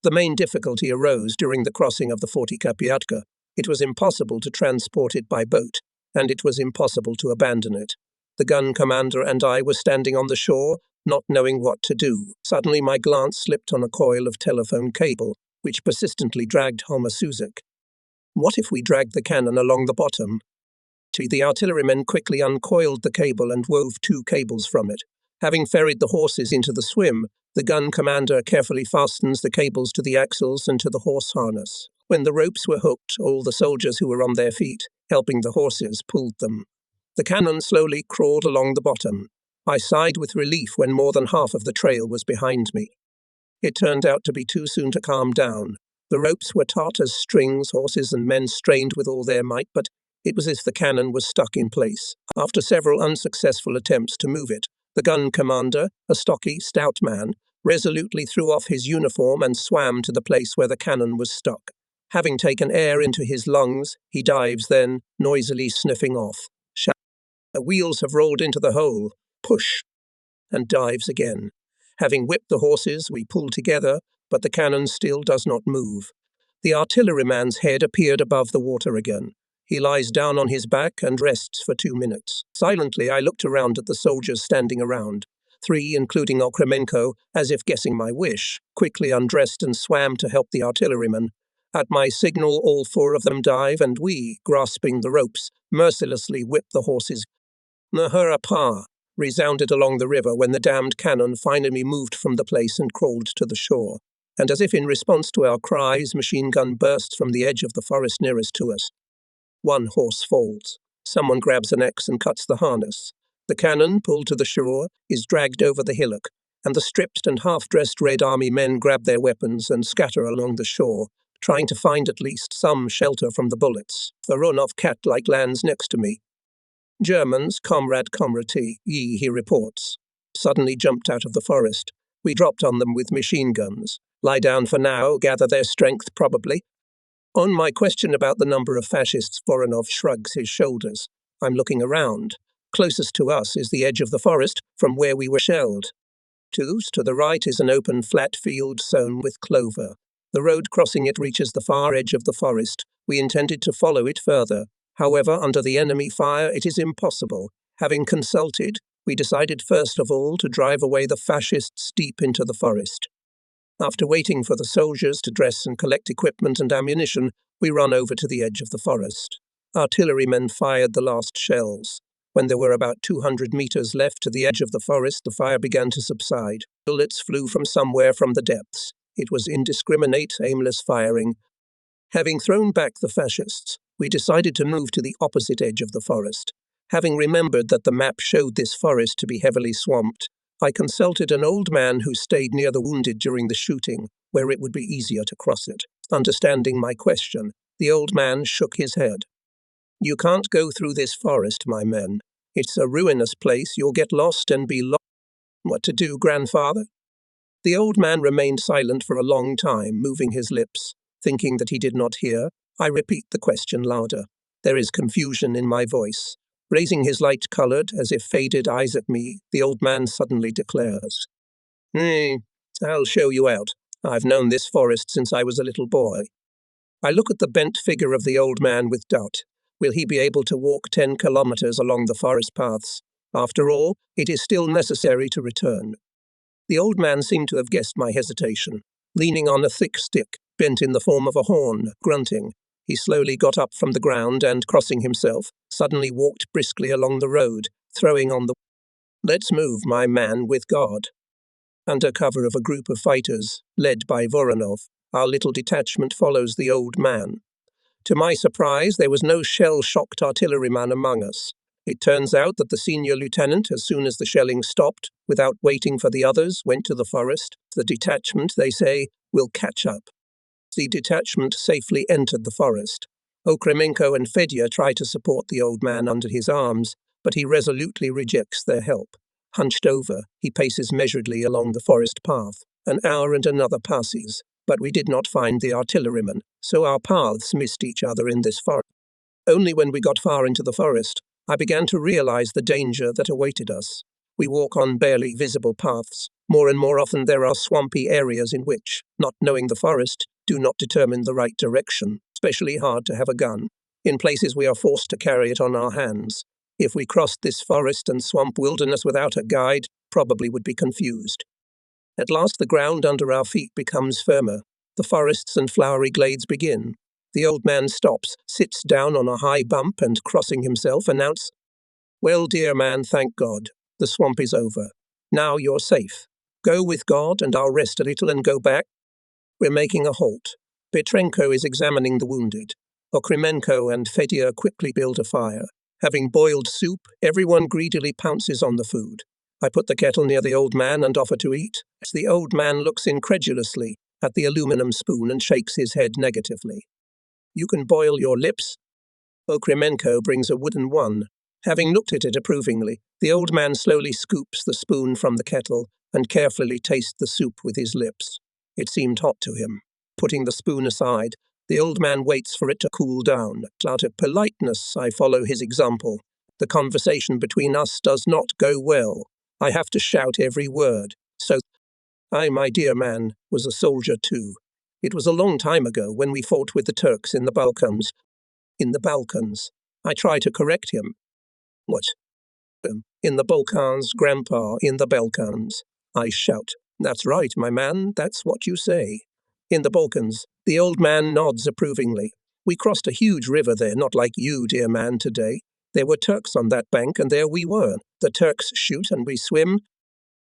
The main difficulty arose during the crossing of the Fortikapiatka. It was impossible to transport it by boat, and it was impossible to abandon it. The gun commander and I were standing on the shore, not knowing what to do. Suddenly my glance slipped on a coil of telephone cable, which persistently dragged Homasuzak. What if we dragged the cannon along the bottom? The artillerymen quickly uncoiled the cable and wove 2 cables from it. Having ferried the horses into the swim, the gun commander carefully fastens the cables to the axles and to the horse harness. When the ropes were hooked, all the soldiers who were on their feet, helping the horses, pulled them. The cannon slowly crawled along the bottom. I sighed with relief when more than half of the trail was behind me. It turned out to be too soon to calm down. The ropes were taut as strings, horses and men strained with all their might, but it was as if the cannon was stuck in place. After several unsuccessful attempts to move it, the gun commander, a stocky, stout man, resolutely threw off his uniform and swam to the place where the cannon was stuck. Having taken air into his lungs, he dives then, noisily sniffing off. The wheels have rolled into the hole. Push! And dives again. Having whipped the horses, we pull together, but the cannon still does not move. The artilleryman's head appeared above the water again. He lies down on his back and rests for 2 minutes. Silently, I looked around at the soldiers standing around. 3, including Okremenko, as if guessing my wish, quickly undressed and swam to help the artilleryman. At my signal, all 4 of them dive, and we, grasping the ropes, mercilessly whip the horses. Nahura Pa resounded along the river when the damned cannon finally moved from the place and crawled to the shore. And as if in response to our cries, machine gun bursts from the edge of the forest nearest to us. 1 horse falls. Someone grabs an axe and cuts the harness. The cannon, pulled to the shore, is dragged over the hillock, and the stripped and half-dressed Red Army men grab their weapons and scatter along the shore, trying to find at least some shelter from the bullets. Voronov cat-like lands next to me. Germans, Comrade Komrati, he reports, suddenly jumped out of the forest. We dropped on them with machine guns. Lie down for now, gather their strength, probably. On my question about the number of fascists, Voronov shrugs his shoulders. I'm looking around. Closest to us is the edge of the forest, from where we were shelled. To the right is an open, flat field sown with clover. The road crossing it reaches the far edge of the forest. We intended to follow it further. However, under the enemy fire, it is impossible. Having consulted, we decided first of all to drive away the fascists deep into the forest. After waiting for the soldiers to dress and collect equipment and ammunition, we run over to the edge of the forest. Artillerymen fired the last shells. When there were about 200 meters left to the edge of the forest, the fire began to subside. Bullets flew from somewhere from the depths. It was indiscriminate, aimless firing. Having thrown back the fascists, we decided to move to the opposite edge of the forest. Having remembered that the map showed this forest to be heavily swamped, I consulted an old man who stayed near the wounded during the shooting, where it would be easier to cross it. Understanding my question, the old man shook his head. You can't go through this forest, my men. It's a ruinous place. You'll get lost and be lost. What to do, grandfather? The old man remained silent for a long time, moving his lips. Thinking that he did not hear, I repeat the question louder. There is confusion in my voice. Raising his light-colored, as if faded eyes at me, the old man suddenly declares, I'll show you out. I've known this forest since I was a little boy. I look at the bent figure of the old man with doubt. Will he be able to walk 10 kilometers along the forest paths? After all, it is still necessary to return. The old man seemed to have guessed my hesitation. Leaning on a thick stick, bent in the form of a horn, grunting, he slowly got up from the ground and, crossing himself, suddenly walked briskly along the road, throwing on the Let's move, my man, with God. Under cover of a group of fighters, led by Voronov, our little detachment follows the old man. To my surprise, there was no shell-shocked artilleryman among us. It turns out that the senior lieutenant, as soon as the shelling stopped, without waiting for the others, went to the forest. The detachment, they say, will catch up. The detachment safely entered the forest. Okremenko and Fedya try to support the old man under his arms, but he resolutely rejects their help. Hunched over, he paces measuredly along the forest path. An hour and another passes, but we did not find the artilleryman, so our paths missed each other in this forest. Only when we got far into the forest, I began to realize the danger that awaited us. We walk on barely visible paths. More and more often there are swampy areas in which, not knowing the forest, do not determine the right direction, especially hard to have a gun. In places we are forced to carry it on our hands. If we crossed this forest and swamp wilderness without a guide, probably would be confused. At last the ground under our feet becomes firmer. The forests and flowery glades begin. The old man stops, sits down on a high bump and, crossing himself, announces, "Well, dear man, thank God. The swamp is over. Now you're safe. Go with God and I'll rest a little and go back." We're making a halt. Petrenko is examining the wounded. Okremenko and Fedya quickly build a fire. Having boiled soup, everyone greedily pounces on the food. I put the kettle near the old man and offer to eat. The old man looks incredulously at the aluminum spoon and shakes his head negatively. "You can boil your lips." Okremenko brings a wooden one. Having looked at it approvingly, the old man slowly scoops the spoon from the kettle and carefully tastes the soup with his lips. It seemed hot to him. Putting the spoon aside, the old man waits for it to cool down. Out of politeness, I follow his example. The conversation between us does not go well. I have to shout every word. So, I, my dear man, was a soldier too. It was a long time ago when we fought with the Turks in the Balkans. In the Balkans. I try to correct him. What? In the Balkans, Grandpa, in the Balkans. I shout. That's right, my man, that's what you say. In the Balkans. The old man nods approvingly. We crossed a huge river there, not like you, dear man, today. There were Turks on that bank, and there we were. The Turks shoot and we swim.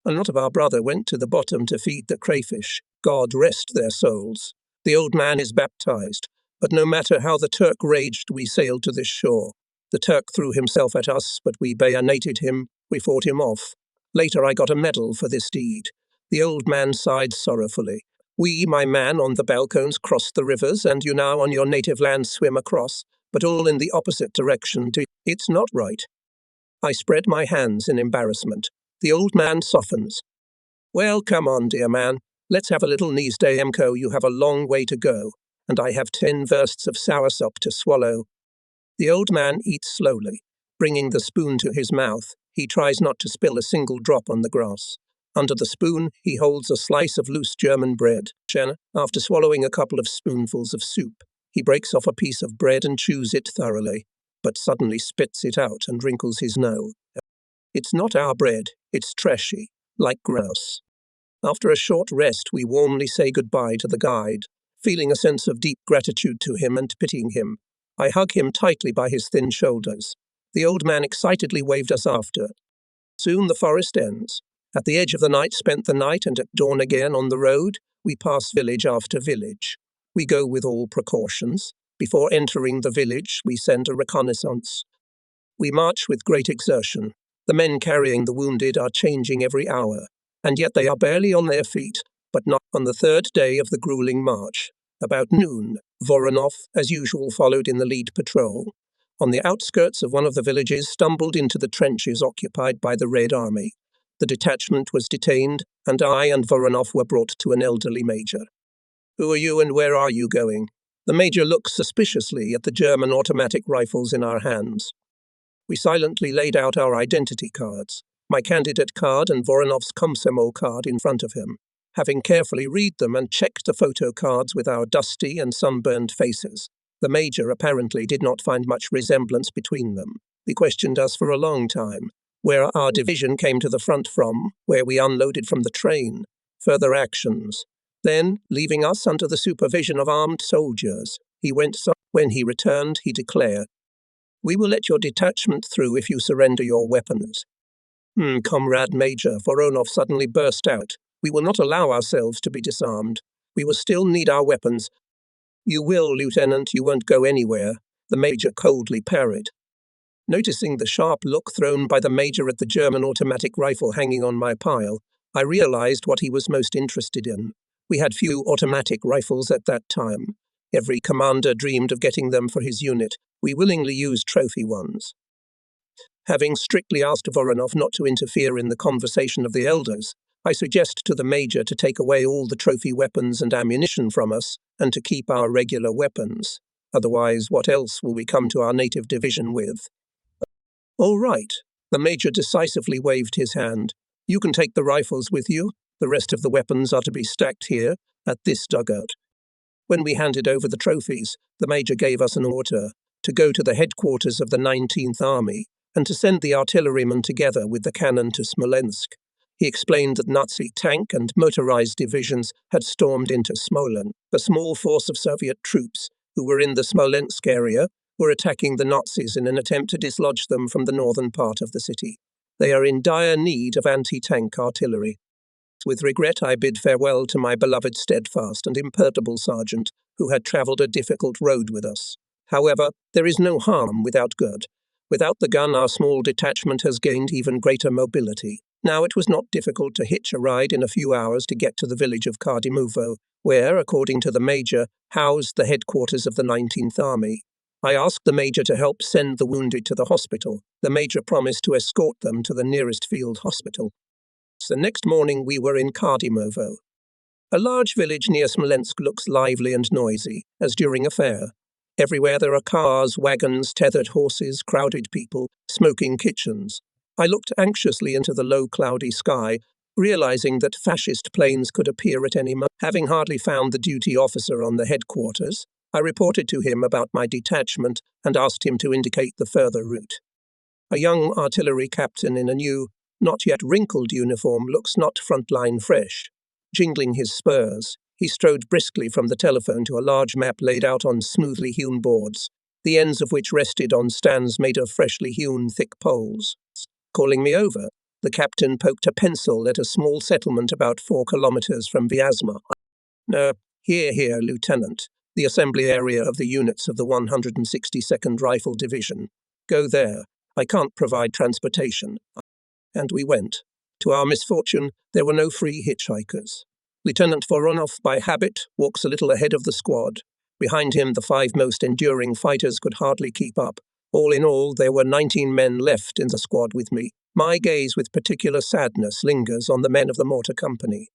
A lot of our brother went to the bottom to feed the crayfish. God rest their souls. The old man is baptized. But no matter how the Turk raged, we sailed to this shore. The Turk threw himself at us, but we bayoneted him. We fought him off. Later I got a medal for this deed. The old man sighed sorrowfully. We, my man, on the Balkans crossed the rivers, and you now on your native land swim across, but all in the opposite direction. It's not right. I spread my hands in embarrassment. The old man softens. Well, come on, dear man. Let's have a little Nizdayemko. You have a long way to go, and I have 10 versts of soursop to swallow. The old man eats slowly. Bringing the spoon to his mouth, he tries not to spill a single drop on the grass. Under the spoon, he holds a slice of loose German bread. After swallowing a couple of spoonfuls of soup, he breaks off a piece of bread and chews it thoroughly, but suddenly spits it out and wrinkles his nose. It's not our bread, it's trashy, like grouse. After a short rest, we warmly say goodbye to the guide, feeling a sense of deep gratitude to him and pitying him. I hug him tightly by his thin shoulders. The old man excitedly waved us after. Soon the forest ends. At the edge of the night spent the night, and at dawn again on the road, we pass village after village. We go with all precautions. Before entering the village, we send a reconnaissance. We march with great exertion. The men carrying the wounded are changing every hour, and yet they are barely on their feet, but not on the third day of the grueling march. About noon, Voronov, as usual, followed in the lead patrol. On the outskirts of one of the villages, stumbled into the trenches occupied by the Red Army. The detachment was detained, and I and Voronov were brought to an elderly major. "Who are you and where are you going?" The major looked suspiciously at the German automatic rifles in our hands. We silently laid out our identity cards, my candidate card and Voronov's Komsomol card in front of him. Having carefully read them and checked the photo cards with our dusty and sunburned faces, the major apparently did not find much resemblance between them. He questioned us for a long time, where our division came to the front from, where we unloaded from the train, further actions. Then, leaving us under the supervision of armed soldiers, he went. When he returned, he declared, "We will let your detachment through if you surrender your weapons." Comrade Major, Voronov suddenly burst out. "We will not allow ourselves to be disarmed. We will still need our weapons." "You will, Lieutenant, you won't go anywhere," the major coldly parried. Noticing the sharp look thrown by the major at the German automatic rifle hanging on my pile, I realized what he was most interested in. We had few automatic rifles at that time. Every commander dreamed of getting them for his unit. We willingly used trophy ones. Having strictly asked Voronov not to interfere in the conversation of the elders, I suggest to the major to take away all the trophy weapons and ammunition from us and to keep our regular weapons. Otherwise, what else will we come to our native division with? All right. The major decisively waved his hand. You can take the rifles with you. The rest of the weapons are to be stacked here, at this dugout. When we handed over the trophies, the major gave us an order to go to the headquarters of the 19th Army and to send the artillerymen together with the cannon to Smolensk. He explained that Nazi tank and motorized divisions had stormed into Smolensk. A small force of Soviet troops who were in the Smolensk area were attacking the Nazis in an attempt to dislodge them from the northern part of the city. They are in dire need of anti-tank artillery. With regret, I bid farewell to my beloved, steadfast and imperturbable sergeant, who had travelled a difficult road with us. However, there is no harm without good. Without the gun, our small detachment has gained even greater mobility. Now it was not difficult to hitch a ride in a few hours to get to the village of Kardimovo, where, according to the major, housed the headquarters of the 19th Army. I asked the major to help send the wounded to the hospital. The major promised to escort them to the nearest field hospital. The next morning we were in Kardimovo. A large village near Smolensk looks lively and noisy, as during a fair. Everywhere there are cars, wagons, tethered horses, crowded people, smoking kitchens. I looked anxiously into the low cloudy sky, realizing that fascist planes could appear at any moment. Having hardly found the duty officer on the headquarters, I reported to him about my detachment and asked him to indicate the further route. A young artillery captain in a new, not yet wrinkled uniform looks not frontline fresh. Jingling his spurs, he strode briskly from the telephone to a large map laid out on smoothly hewn boards, the ends of which rested on stands made of freshly hewn thick poles. Calling me over, the captain poked a pencil at a small settlement about 4 kilometers from Vyazma. Here, Lieutenant, the assembly area of the units of the 162nd Rifle Division. Go there. I can't provide transportation. And we went. To our misfortune, there were no free hitchhikers. Lieutenant Voronov, by habit, walks a little ahead of the squad. Behind him, the 5 most enduring fighters could hardly keep up. All in all, there were 19 men left in the squad with me. My gaze with particular sadness lingers on the men of the mortar company.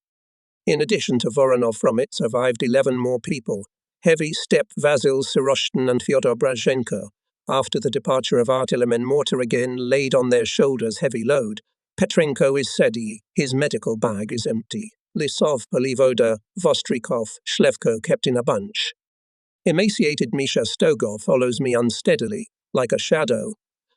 In addition to Voronov, from it survived 11 more people. Heavy Step, Vasil, Siroshtin and Fyodor Brazhenko. After the departure of artillerymen, mortar again laid on their shoulders heavy load. Petrenko is steady, his medical bag is empty. Lisov, Polivoda, Vostrikov, Shlevko kept in a bunch. Emaciated Misha Stogov follows me unsteadily, like a shadow.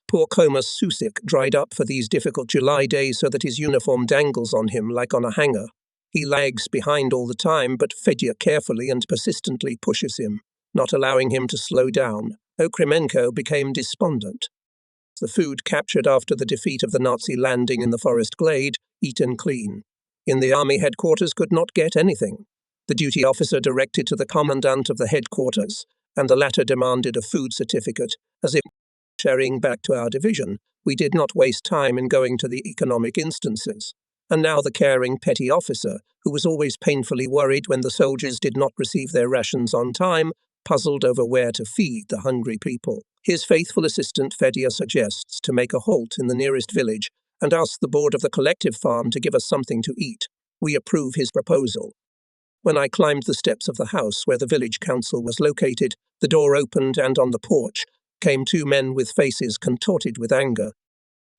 Poor Komas Susik dried up for these difficult July days so that his uniform dangles on him like on a hanger. He lags behind all the time, but Fedya carefully and persistently pushes him, not allowing him to slow down. Okremenko became despondent. The food captured after the defeat of the Nazi landing in the forest glade, eaten clean. In the army headquarters could not get anything. The duty officer directed to the commandant of the headquarters, and the latter demanded a food certificate, as if sharing back to our division. We did not waste time in going to the economic instances. And now the caring petty officer, who was always painfully worried when the soldiers did not receive their rations on time, puzzled over where to feed the hungry people. His faithful assistant Fedya suggests to make a halt in the nearest village and asks the board of the collective farm to give us something to eat. We approve his proposal. When I climbed the steps of the house where the village council was located, the door opened and on the porch came 2 men with faces contorted with anger.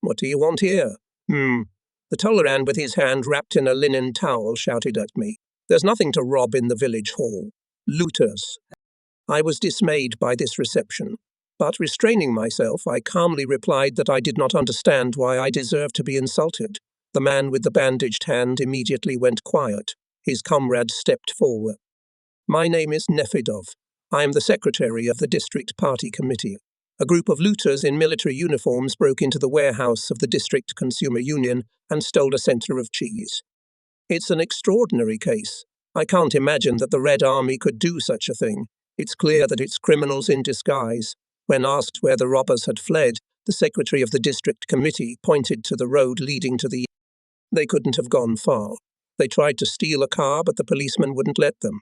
"What do you want here?" The Toleran, with his hand wrapped in a linen towel, shouted at me. "There's nothing to rob in the village hall. Looters." I was dismayed by this reception, but restraining myself, I calmly replied that I did not understand why I deserved to be insulted. The man with the bandaged hand immediately went quiet. His comrade stepped forward. "My name is Nefedov. I am the secretary of the district party committee. A group of looters in military uniforms broke into the warehouse of the district consumer union and stole a centre of cheese. It's an extraordinary case. I can't imagine that the Red Army could do such a thing. It's clear that it's criminals in disguise." When asked where the robbers had fled, the secretary of the district committee pointed to the road leading to the... They couldn't have gone far. They tried to steal a car, but the policeman wouldn't let them.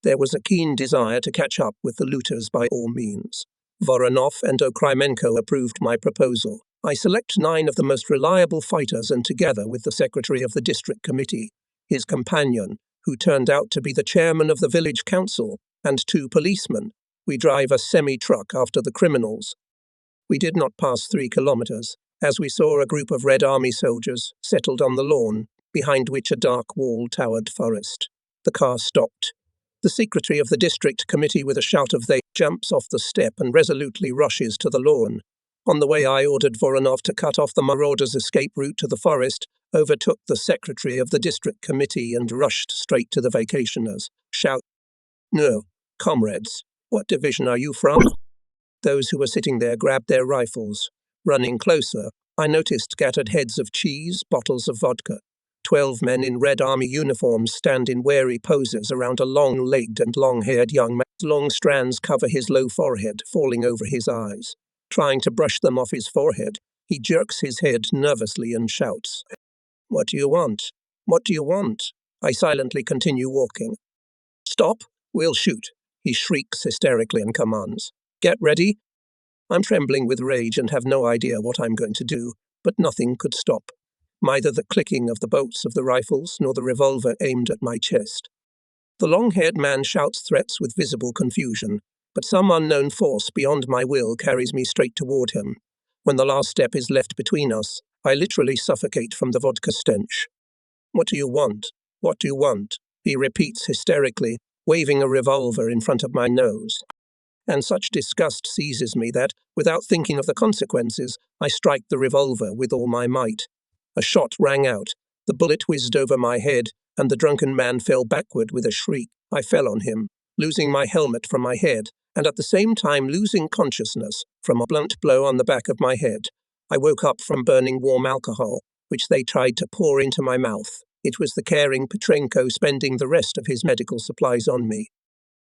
There was a keen desire to catch up with the looters by all means. Voronov and Okrymenko approved my proposal. I select 9 of the most reliable fighters, and together with the secretary of the district committee, his companion, who turned out to be the chairman of the village council, and 2 policemen, we drive a semi-truck after the criminals. We did not pass 3 kilometers, as we saw a group of Red Army soldiers settled on the lawn, behind which a dark wall towered forest. The car stopped. The secretary of the district committee, with a shout of "they," jumps off the step and resolutely rushes to the lawn. On the way, I ordered Voronov to cut off the marauders' escape route to the forest, overtook the secretary of the district committee and rushed straight to the vacationers. Shout, "No, comrades, what division are you from?" Those who were sitting there grabbed their rifles. Running closer, I noticed scattered heads of cheese, bottles of vodka. 12 men in Red Army uniforms stand in wary poses around a long-legged and long-haired young man. Long strands cover his low forehead, falling over his eyes. Trying to brush them off his forehead, he jerks his head nervously and shouts, "What do you want? What do you want?" I silently continue walking. "Stop, we'll shoot," he shrieks hysterically and commands. "Get ready." I'm trembling with rage and have no idea what I'm going to do, but nothing could stop. Neither the clicking of the bolts of the rifles nor the revolver aimed at my chest. The long-haired man shouts threats with visible confusion, but some unknown force beyond my will carries me straight toward him. When the last step is left between us, I literally suffocate from the vodka stench. "What do you want? What do you want?" he repeats hysterically, waving a revolver in front of my nose. And such disgust seizes me that, without thinking of the consequences, I strike the revolver with all my might. A shot rang out, the bullet whizzed over my head, and the drunken man fell backward with a shriek. I fell on him, losing my helmet from my head, and at the same time losing consciousness from a blunt blow on the back of my head. I woke up from burning warm alcohol, which they tried to pour into my mouth. It was the caring Petrenko spending the rest of his medical supplies on me.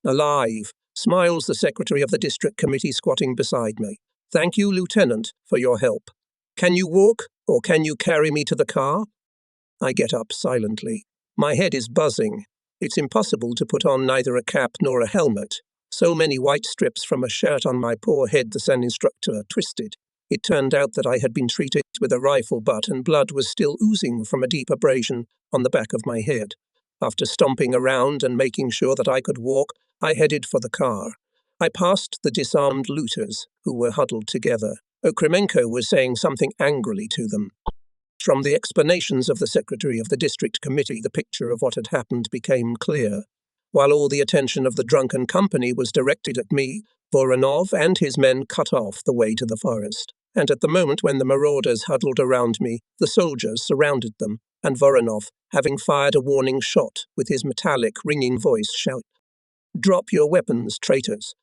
"Alive," smiles the secretary of the district committee squatting beside me. "Thank you, Lieutenant, for your help. Can you walk, or can you carry me to the car?" I get up silently. My head is buzzing. It's impossible to put on neither a cap nor a helmet. So many white strips from a shirt on my poor head the Sen instructor twisted. It turned out that I had been treated with a rifle butt and blood was still oozing from a deep abrasion on the back of my head. After stomping around and making sure that I could walk, I headed for the car. I passed the disarmed looters, who were huddled together. Okrymenko was saying something angrily to them. From the explanations of the secretary of the district committee, the picture of what had happened became clear. While all the attention of the drunken company was directed at me, Voronov and his men cut off the way to the forest. And at the moment when the marauders huddled around me, the soldiers surrounded them, and Voronov, having fired a warning shot with his metallic, ringing voice, shouted, "Drop your weapons, traitors."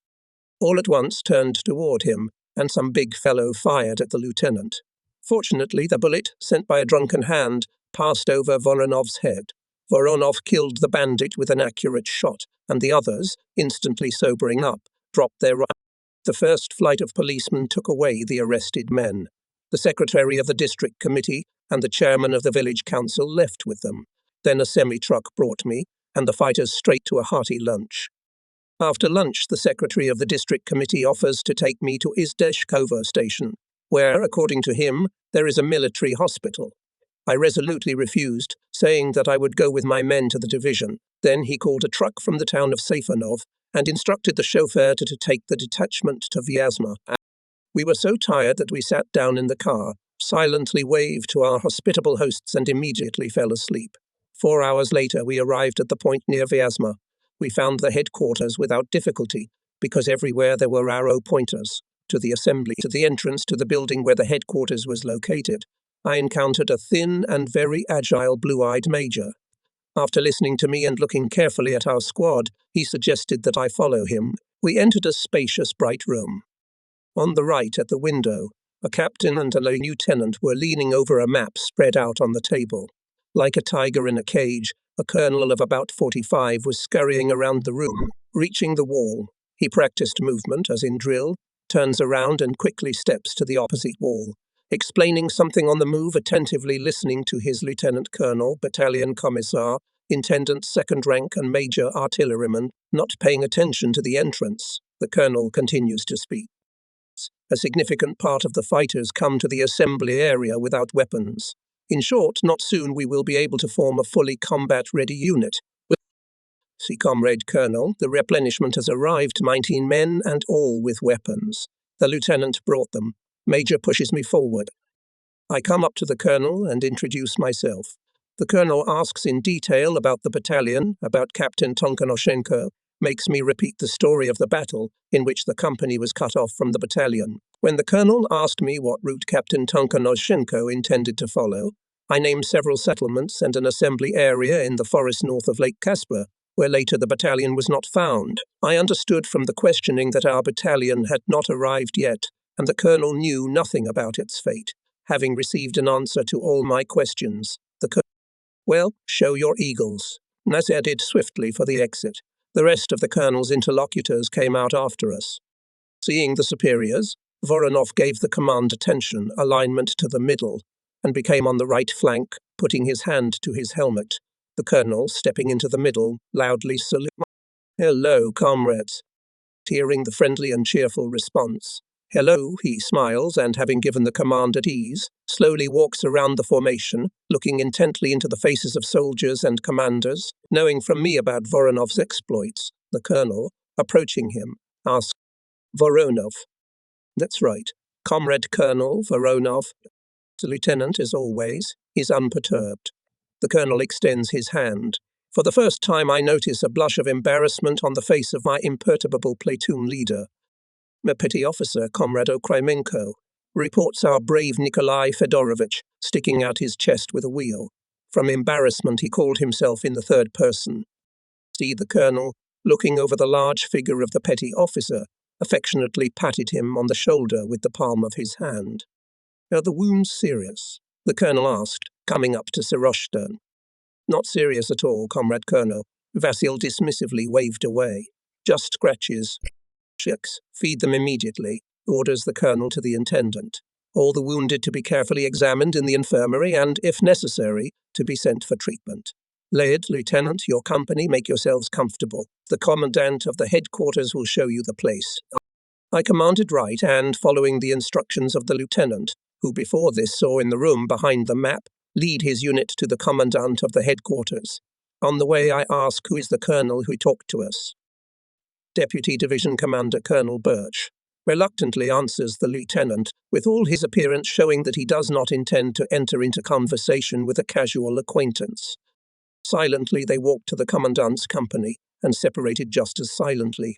All at once turned toward him, and some big fellow fired at the lieutenant. Fortunately, the bullet, sent by a drunken hand, passed over Voronov's head. Voronov killed the bandit with an accurate shot, and the others, instantly sobering up, dropped their rifles. The first flight of policemen took away the arrested men. The secretary of the district committee and the chairman of the village council left with them. Then a semi-truck brought me, and the fighters straight to a hearty lunch. After lunch, the secretary of the district committee offers to take me to Izdeshkovo station, where, according to him, there is a military hospital. I resolutely refused, saying that I would go with my men to the division. Then he called a truck from the town of Safanov and instructed the chauffeur to take the detachment to Vyazma. We were so tired that we sat down in the car, silently waved to our hospitable hosts and immediately fell asleep. 4 hours later, we arrived at the point near Vyazma. We found the headquarters without difficulty, because everywhere there were arrow pointers to the assembly. To the entrance to the building where the headquarters was located, I encountered a thin and very agile blue-eyed major. After listening to me and looking carefully at our squad, he suggested that I follow him. We entered a spacious, bright room. On the right, at the window, a captain and a lieutenant were leaning over a map spread out on the table. Like a tiger in a cage, a colonel of about 45 was scurrying around the room. Reaching the wall, he practiced movement, as in drill, turns around and quickly steps to the opposite wall, explaining something on the move, attentively listening to his lieutenant colonel, battalion commissar, Intendant second rank and major artilleryman, not paying attention to the entrance. The colonel continues to speak. A significant part of the fighters come to the assembly area without weapons. In short, not soon we will be able to form a fully combat-ready unit. See, Comrade Colonel, the replenishment has arrived, 19 men and all with weapons. The lieutenant brought them. Major pushes me forward. I come up to the colonel and introduce myself. The colonel asks in detail about the battalion, about Captain Tonkonoshenko, makes me repeat the story of the battle in which the company was cut off from the battalion. When the colonel asked me what route Captain Tonkonoshenko intended to follow, I named several settlements and an assembly area in the forest north of Lake Caspar, where later the battalion was not found. I understood from the questioning that our battalion had not arrived yet, and the colonel knew nothing about its fate, having received an answer to all my questions. Well, show your eagles. Nas headed swiftly for the exit. The rest of the colonel's interlocutors came out after us. Seeing the superiors, Voronov gave the command attention, alignment to the middle, and became on the right flank, putting his hand to his helmet. The colonel, stepping into the middle, loudly saluted. "Hello, comrades." Hearing the friendly and cheerful response. "Hello," he smiles, and having given the command at ease, slowly walks around the formation, looking intently into the faces of soldiers and commanders. Knowing from me about Voronov's exploits, the colonel, approaching him, asks, "Voronov." "That's right, Comrade Colonel Voronov." The lieutenant, as always, is unperturbed. The colonel extends his hand. For the first time I notice a blush of embarrassment on the face of my imperturbable platoon leader. A petty officer, Comrade Okrymenko, reports our brave Nikolai Fedorovich sticking out his chest with a wheel. From embarrassment he called himself in the third person. See, the colonel, looking over the large figure of the petty officer, affectionately patted him on the shoulder with the palm of his hand. "Are the wounds serious?" the colonel asked, coming up to Siroshtan. "Not serious at all, Comrade Colonel," Vasil dismissively waved away. "Just scratches." "Chicks, feed them immediately," orders the colonel to the intendant. "All the wounded to be carefully examined in the infirmary and, if necessary, to be sent for treatment. Laird, Lieutenant, your company, make yourselves comfortable. The commandant of the headquarters will show you the place." I commanded right, and, following the instructions of the lieutenant, who before this saw in the room behind the map, lead his unit to the commandant of the headquarters. On the way I ask who is the colonel who talked to us. "Deputy Division Commander Colonel Birch," reluctantly answers the lieutenant, with all his appearance showing that he does not intend to enter into conversation with a casual acquaintance. Silently they walked to the commandant's company, and separated just as silently.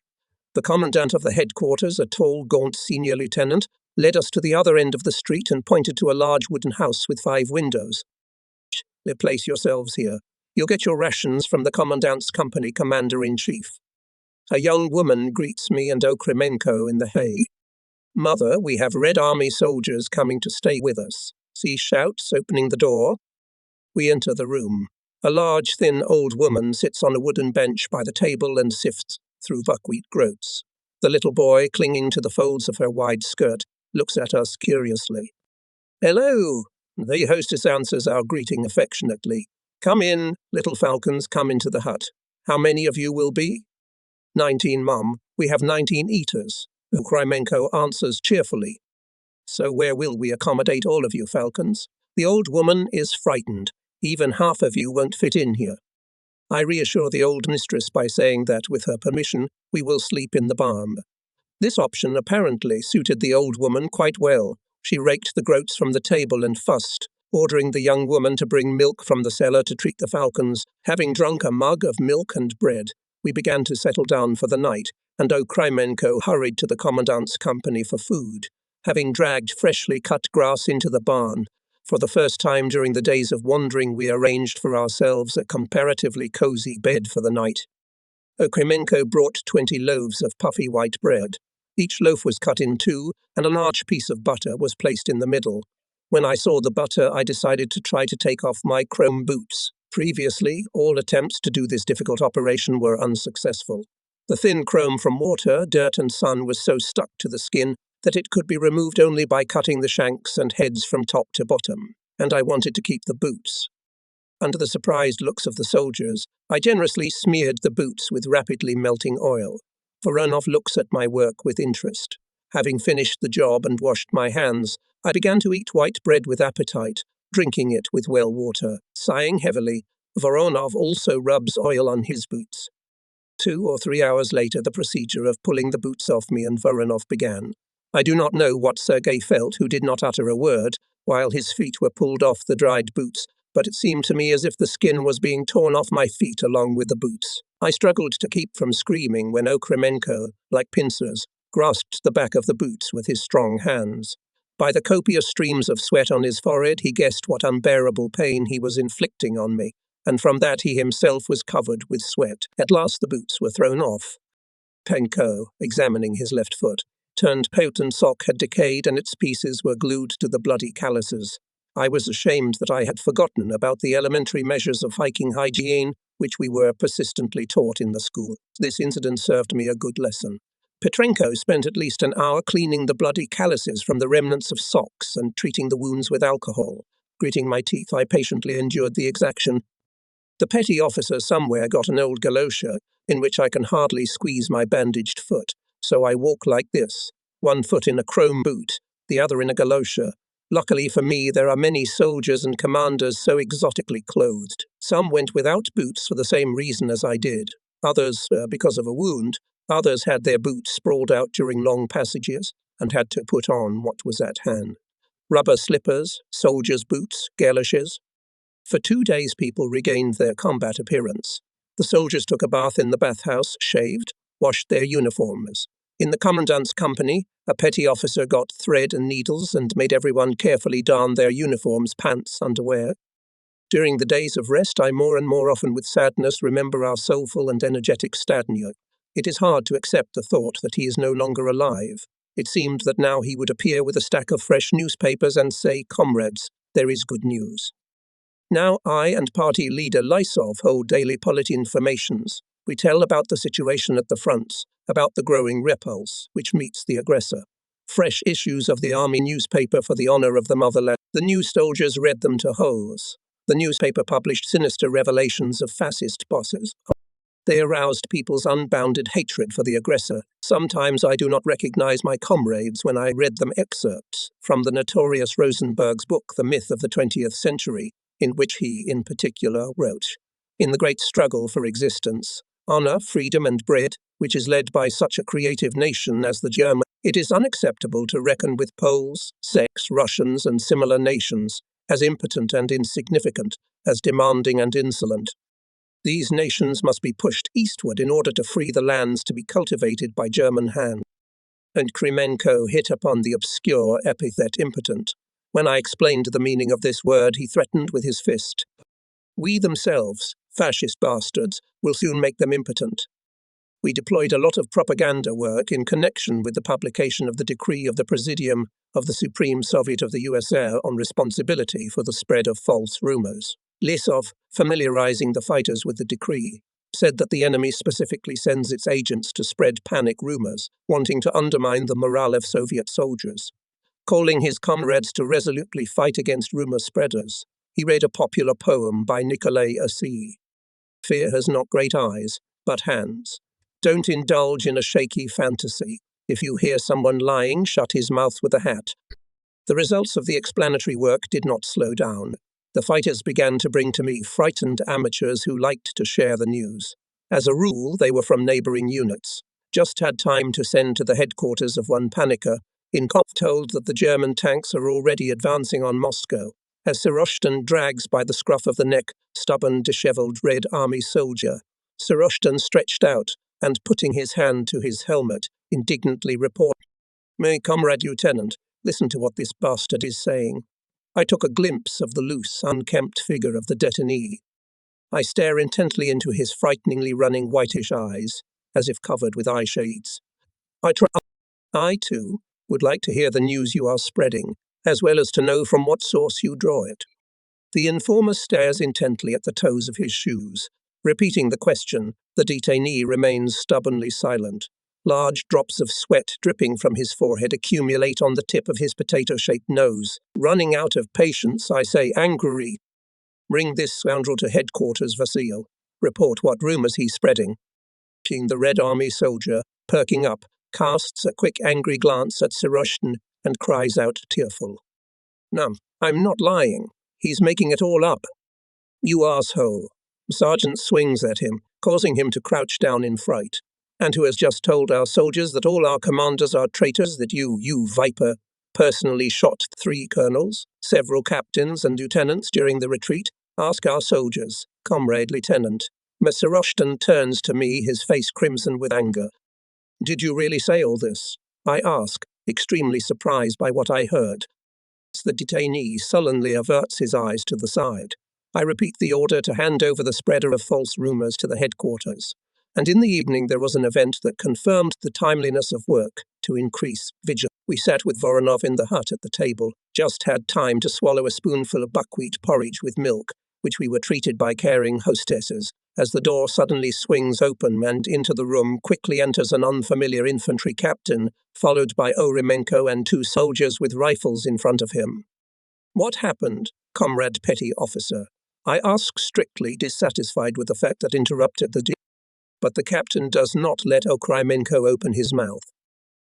The commandant of the headquarters, a tall, gaunt senior lieutenant, led us to the other end of the street and pointed to a large wooden house with 5 windows. "Place yourselves here. You'll get your rations from the commandant's company commander-in-chief." A young woman greets me and Okrymenko in the hay. "Mother, we have Red Army soldiers coming to stay with us." She shouts, opening the door. We enter the room. A large, thin old woman sits on a wooden bench by the table and sifts through buckwheat groats. The little boy, clinging to the folds of her wide skirt, looks at us curiously. "Hello!" The hostess answers our greeting affectionately. "Come in, little falcons, come into the hut. How many of you will be?" 19, Mum. We have 19 eaters," Okrymenko answers cheerfully. "So where will we accommodate all of you falcons?" The old woman is frightened. "Even half of you won't fit in here." I reassure the old mistress by saying that, with her permission, we will sleep in the barn. This option apparently suited the old woman quite well. She raked the groats from the table and fussed, ordering the young woman to bring milk from the cellar to treat the falcons. Having drunk a mug of milk and bread, we began to settle down for the night, and Okrymenko hurried to the commandant's company for food, having dragged freshly cut grass into the barn. For the first time during the days of wandering, we arranged for ourselves a comparatively cozy bed for the night. Okrymenko brought 20 loaves of puffy white bread. Each loaf was cut in 2, and a large piece of butter was placed in the middle. When I saw the butter, I decided to try to take off my chrome boots. Previously, all attempts to do this difficult operation were unsuccessful. The thin chrome from water, dirt and sun was so stuck to the skin that it could be removed only by cutting the shanks and heads from top to bottom, and I wanted to keep the boots. Under the surprised looks of the soldiers, I generously smeared the boots with rapidly melting oil. Voronov looks at my work with interest. Having finished the job and washed my hands, I began to eat white bread with appetite, drinking it with well water. Sighing heavily, Voronov also rubs oil on his boots. 2 or 3 hours later, the procedure of pulling the boots off me and Voronov began. I do not know what Sergei felt, who did not utter a word, while his feet were pulled off the dried boots, but it seemed to me as if the skin was being torn off my feet along with the boots. I struggled to keep from screaming when Okremenko, like pincers, grasped the back of the boots with his strong hands. By the copious streams of sweat on his forehead, he guessed what unbearable pain he was inflicting on me, and from that he himself was covered with sweat. At last the boots were thrown off. Penko, examining his left foot, turned potent sock had decayed and its pieces were glued to the bloody calluses. I was ashamed that I had forgotten about the elementary measures of hiking hygiene which we were persistently taught in the school. This incident served me a good lesson. Petrenko spent at least an hour cleaning the bloody calluses from the remnants of socks and treating the wounds with alcohol. Gritting my teeth, I patiently endured the exaction. The petty officer somewhere got an old galosha, in which I can hardly squeeze my bandaged foot, so I walk like this, one foot in a chrome boot, the other in a galosha. Luckily for me, there are many soldiers and commanders so exotically clothed. Some went without boots for the same reason as I did, others because of a wound, others had their boots sprawled out during long passages and had to put on what was at hand. Rubber slippers, soldiers' boots, galoshes. For 2 days people regained their combat appearance. The soldiers took a bath in the bathhouse, shaved, washed their uniforms. In the commandant's company, a petty officer got thread and needles and made everyone carefully darn their uniforms, pants, underwear. During the days of rest, I more and more often with sadness remember our soulful and energetic Stadniuk. It is hard to accept the thought that he is no longer alive. It seemed that now he would appear with a stack of fresh newspapers and say, "Comrades, there is good news." Now I and party leader Lysov hold daily informations. We tell about the situation at the fronts, about the growing repulse, which meets the aggressor. Fresh issues of the army newspaper for the honor of the motherland. The new soldiers read them to holes. The newspaper published sinister revelations of fascist bosses. They aroused people's unbounded hatred for the aggressor. Sometimes I do not recognize my comrades when I read them excerpts from the notorious Rosenberg's book, The Myth of the 20th Century, in which he, in particular, wrote, "In the great struggle for existence, honor, freedom, and bread, which is led by such a creative nation as the German, it is unacceptable to reckon with Poles, Czechs, Russians, and similar nations, as impotent and insignificant, as demanding and insolent. These nations must be pushed eastward in order to free the lands to be cultivated by German hands." And Kremenko hit upon the obscure epithet impotent. When I explained the meaning of this word, he threatened with his fist. "We themselves, fascist bastards, will soon make them impotent." We deployed a lot of propaganda work in connection with the publication of the decree of the Presidium of the Supreme Soviet of the USSR on responsibility for the spread of false rumors. Lysov, familiarizing the fighters with the decree, said that the enemy specifically sends its agents to spread panic rumors, wanting to undermine the morale of Soviet soldiers. Calling his comrades to resolutely fight against rumor spreaders, he read a popular poem by Nikolai Assi. "Fear has not great eyes, but hands. Don't indulge in a shaky fantasy. If you hear someone lying, shut his mouth with a hat." The results of the explanatory work did not slow down. The fighters began to bring to me frightened amateurs who liked to share the news. As a rule, they were from neighboring units. Just had time to send to the headquarters of one panicker, in Kopf told that the German tanks are already advancing on Moscow, as Siroshtan drags by the scruff of the neck stubborn, disheveled Red Army soldier. Siroshtan stretched out, and putting his hand to his helmet, indignantly reported, "My comrade lieutenant, listen to what this bastard is saying." I took a glimpse of the loose, unkempt figure of the détenu. I stare intently into his frighteningly running whitish eyes, as if covered with eye shades. I, too, would like to hear the news you are spreading, as well as to know from what source you draw it. The informer stares intently at the toes of his shoes. Repeating the question, the detainee remains stubbornly silent. Large drops of sweat dripping from his forehead accumulate on the tip of his potato-shaped nose. Running out of patience, I say angrily, Bring this scoundrel to headquarters, Vasil. Report what rumors he's spreading. The Red Army soldier, perking up, casts a quick angry glance at Siroshtin and cries out tearful. No, I'm not lying. He's making it all up. You asshole. Sergeant swings at him, causing him to crouch down in fright. And who has just told our soldiers that all our commanders are traitors, that you viper, personally shot 3 colonels, several captains and lieutenants during the retreat? Ask our soldiers, comrade lieutenant. Mr. Rushton turns to me, his face crimson with anger. Did you really say all this? I ask, extremely surprised by what I heard. The detainee sullenly averts his eyes to the side. I repeat the order to hand over the spreader of false rumors to the headquarters. And in the evening there was an event that confirmed the timeliness of work to increase vigilance. We sat with Voronov in the hut at the table, just had time to swallow a spoonful of buckwheat porridge with milk, which we were treated by caring hostesses, as the door suddenly swings open and into the room quickly enters an unfamiliar infantry captain, followed by Oremenko and 2 soldiers with rifles in front of him. What happened, comrade petty officer? I ask strictly, dissatisfied with the fact that interrupted the but the captain does not let Oremenko open his mouth.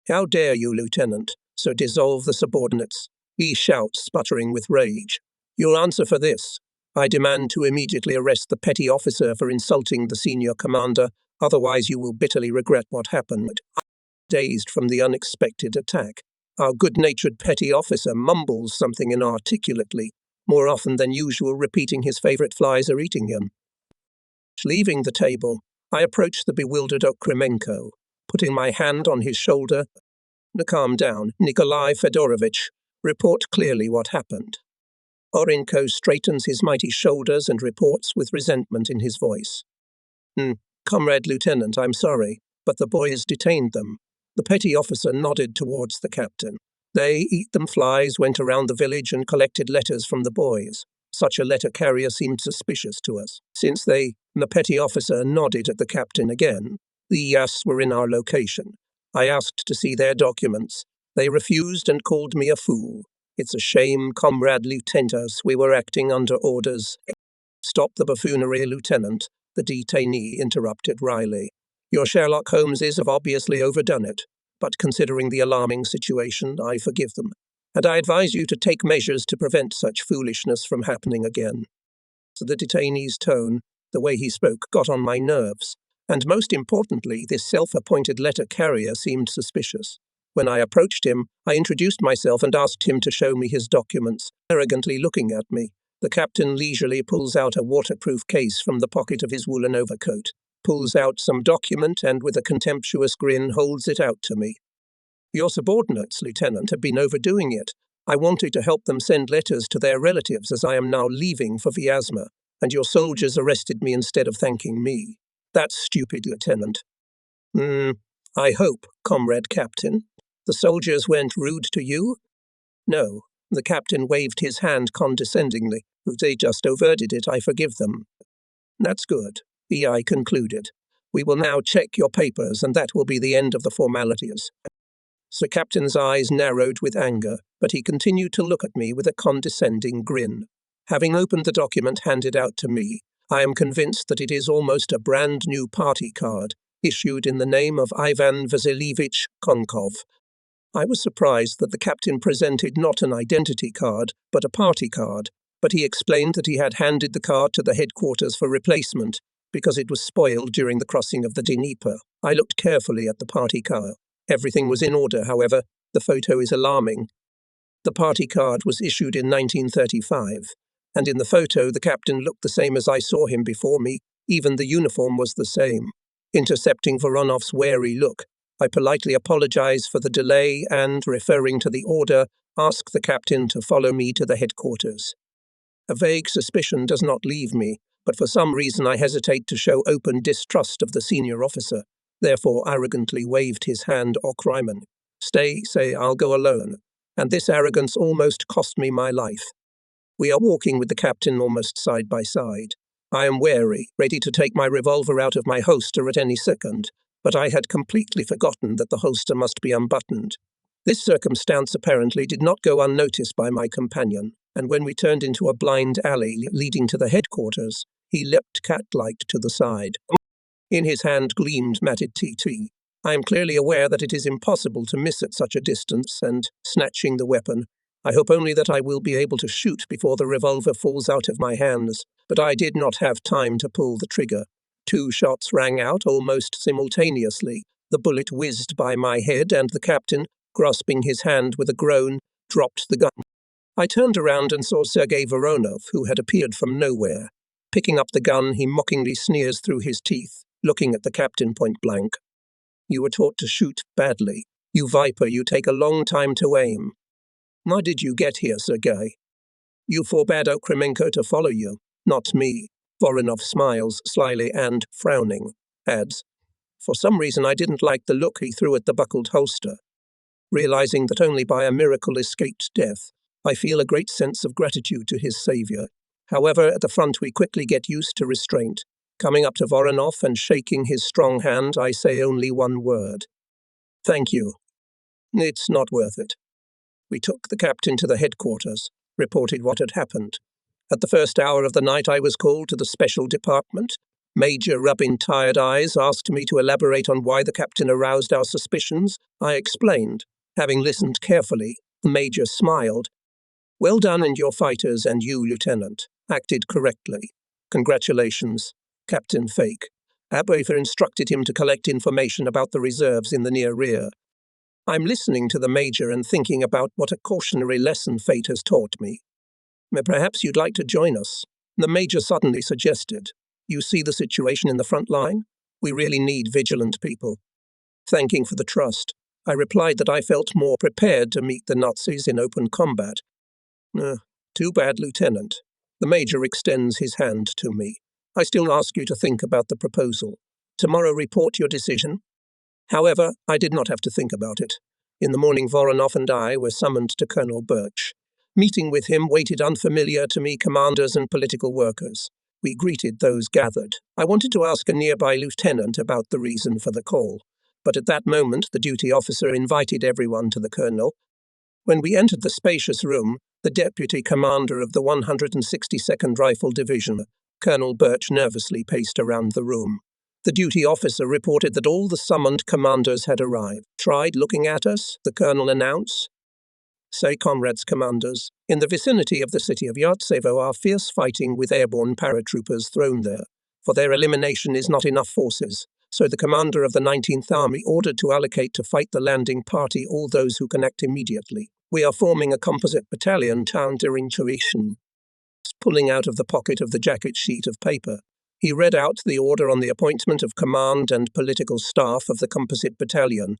How dare you, lieutenant, so dissolve the subordinates? He shouts, sputtering with rage. You'll answer for this. I demand to immediately arrest the petty officer for insulting the senior commander, otherwise you will bitterly regret what happened. Dazed from the unexpected attack, our good-natured petty officer mumbles something inarticulately, more often than usual repeating his favorite flies are eating him. Leaving the table, I approach the bewildered Oremenko, putting my hand on his shoulder. Calm down, Nikolai Fedorovich. Report clearly what happened. Orenko straightens his mighty shoulders and reports with resentment in his voice. Comrade Lieutenant, I'm sorry, but the boys detained them. The petty officer nodded towards the captain. They, eat them flies, went around the village and collected letters from the boys. Such a letter carrier seemed suspicious to us. Since the petty officer nodded at the captain again. The Yas were in our location. I asked to see their documents. They refused and called me a fool. It's a shame, comrade lieutenant, we were acting under orders. Stop the buffoonery, lieutenant, the detainee interrupted wryly. Your Sherlock Holmeses have obviously overdone it, but considering the alarming situation, I forgive them. And I advise you to take measures to prevent such foolishness from happening again. So the detainee's tone, the way he spoke, got on my nerves. And most importantly, this self-appointed letter carrier seemed suspicious. When I approached him, I introduced myself and asked him to show me his documents, arrogantly looking at me. The captain leisurely pulls out a waterproof case from the pocket of his woolen overcoat, pulls out some document and with a contemptuous grin holds it out to me. Your subordinates, Lieutenant, have been overdoing it. I wanted to help them send letters to their relatives as I am now leaving for Vyazma, and your soldiers arrested me instead of thanking me. That's stupid, Lieutenant. I hope, comrade captain. The soldiers weren't rude to you? No, the captain waved his hand condescendingly. They just overdid it, I forgive them. That's good, I concluded. We will now check your papers, and that will be the end of the formalities. The captain's eyes narrowed with anger, but he continued to look at me with a condescending grin. Having opened the document handed out to me, I am convinced that it is almost a brand new party card, issued in the name of Ivan Vasilievich Konkov. I was surprised that the captain presented not an identity card, but a party card, but he explained that he had handed the card to the headquarters for replacement, because it was spoiled during the crossing of the Dnieper. I looked carefully at the party card. Everything was in order, however. The photo is alarming. The party card was issued in 1935, and in the photo the captain looked the same as I saw him before me. Even the uniform was the same. Intercepting Voronov's wary look, I politely apologize for the delay and, referring to the order, ask the captain to follow me to the headquarters. A vague suspicion does not leave me, but for some reason I hesitate to show open distrust of the senior officer, therefore arrogantly waved his hand Oremenko. Stay, say, I'll go alone, and this arrogance almost cost me my life. We are walking with the captain almost side by side. I am wary, ready to take my revolver out of my holster at any second, but I had completely forgotten that the holster must be unbuttoned. This circumstance apparently did not go unnoticed by my companion. and when we turned into a blind alley leading to the headquarters, he leapt cat-like to the side. In his hand gleamed matted TT. I am clearly aware that it is impossible to miss at such a distance, and, snatching the weapon, I hope only that I will be able to shoot before the revolver falls out of my hands, but I did not have time to pull the trigger. 2 shots rang out almost simultaneously. The bullet whizzed by my head, and the captain, grasping his hand with a groan, dropped the gun. I turned around and saw Sergei Voronov, who had appeared from nowhere. Picking up the gun, he mockingly sneers through his teeth, looking at the captain point blank. You were taught to shoot badly. You viper, you take a long time to aim. How did you get here, Sergei? You forbade Okremenko to follow you, not me. Voronov smiles slyly and, frowning, adds, For some reason I didn't like the look he threw at the buckled holster. Realizing that only by a miracle escaped death, I feel a great sense of gratitude to his saviour. However, at the front we quickly get used to restraint. Coming up to Voronov and shaking his strong hand, I say only one word. Thank you. It's not worth it. We took the captain to the headquarters, reported what had happened. At the first hour of the night I was called to the special department. Major, rubbing tired eyes, asked me to elaborate on why the captain aroused our suspicions. I explained. Having listened carefully, the Major smiled. Well done, and your fighters and you, Lieutenant, acted correctly. Congratulations, Captain Fake. Abwefer instructed him to collect information about the reserves in the near rear. I'm listening to the Major and thinking about what a cautionary lesson fate has taught me. Perhaps you'd like to join us, the Major suddenly suggested. You see the situation in the front line? We really need vigilant people. Thanking for the trust, I replied that I felt more prepared to meet the Nazis in open combat. Too bad, Lieutenant. The Major extends his hand to me. I still ask you to think about the proposal. Tomorrow report your decision. However, I did not have to think about it. In the morning, Voronov and I were summoned to Colonel Birch. Meeting with him waited unfamiliar to me commanders and political workers. We greeted those gathered. I wanted to ask a nearby lieutenant about the reason for the call, but at that moment the duty officer invited everyone to the colonel. When we entered the spacious room, the deputy commander of the 162nd Rifle Division, Colonel Birch, nervously paced around the room. The duty officer reported that all the summoned commanders had arrived. Tried looking at us, the colonel announced. Say, comrades commanders, in the vicinity of the city of Yartsevo are fierce fighting with airborne paratroopers thrown there. For their elimination is not enough forces, so the commander of the 19th Army ordered to allocate to fight the landing party all those who can act immediately. We are forming a composite battalion counterintuition. Pulling out of the pocket of the jacket sheet of paper, he read out the order on the appointment of command and political staff of the composite battalion.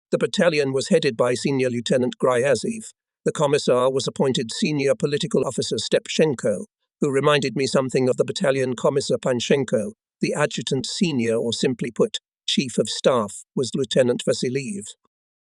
The battalion was headed by Senior Lieutenant Gryazev. The commissar was appointed Senior Political Officer Stepchenko, who reminded me something of the battalion commissar Panchenko. The adjutant senior, or simply put, Chief of Staff, was Lieutenant Vasiliev.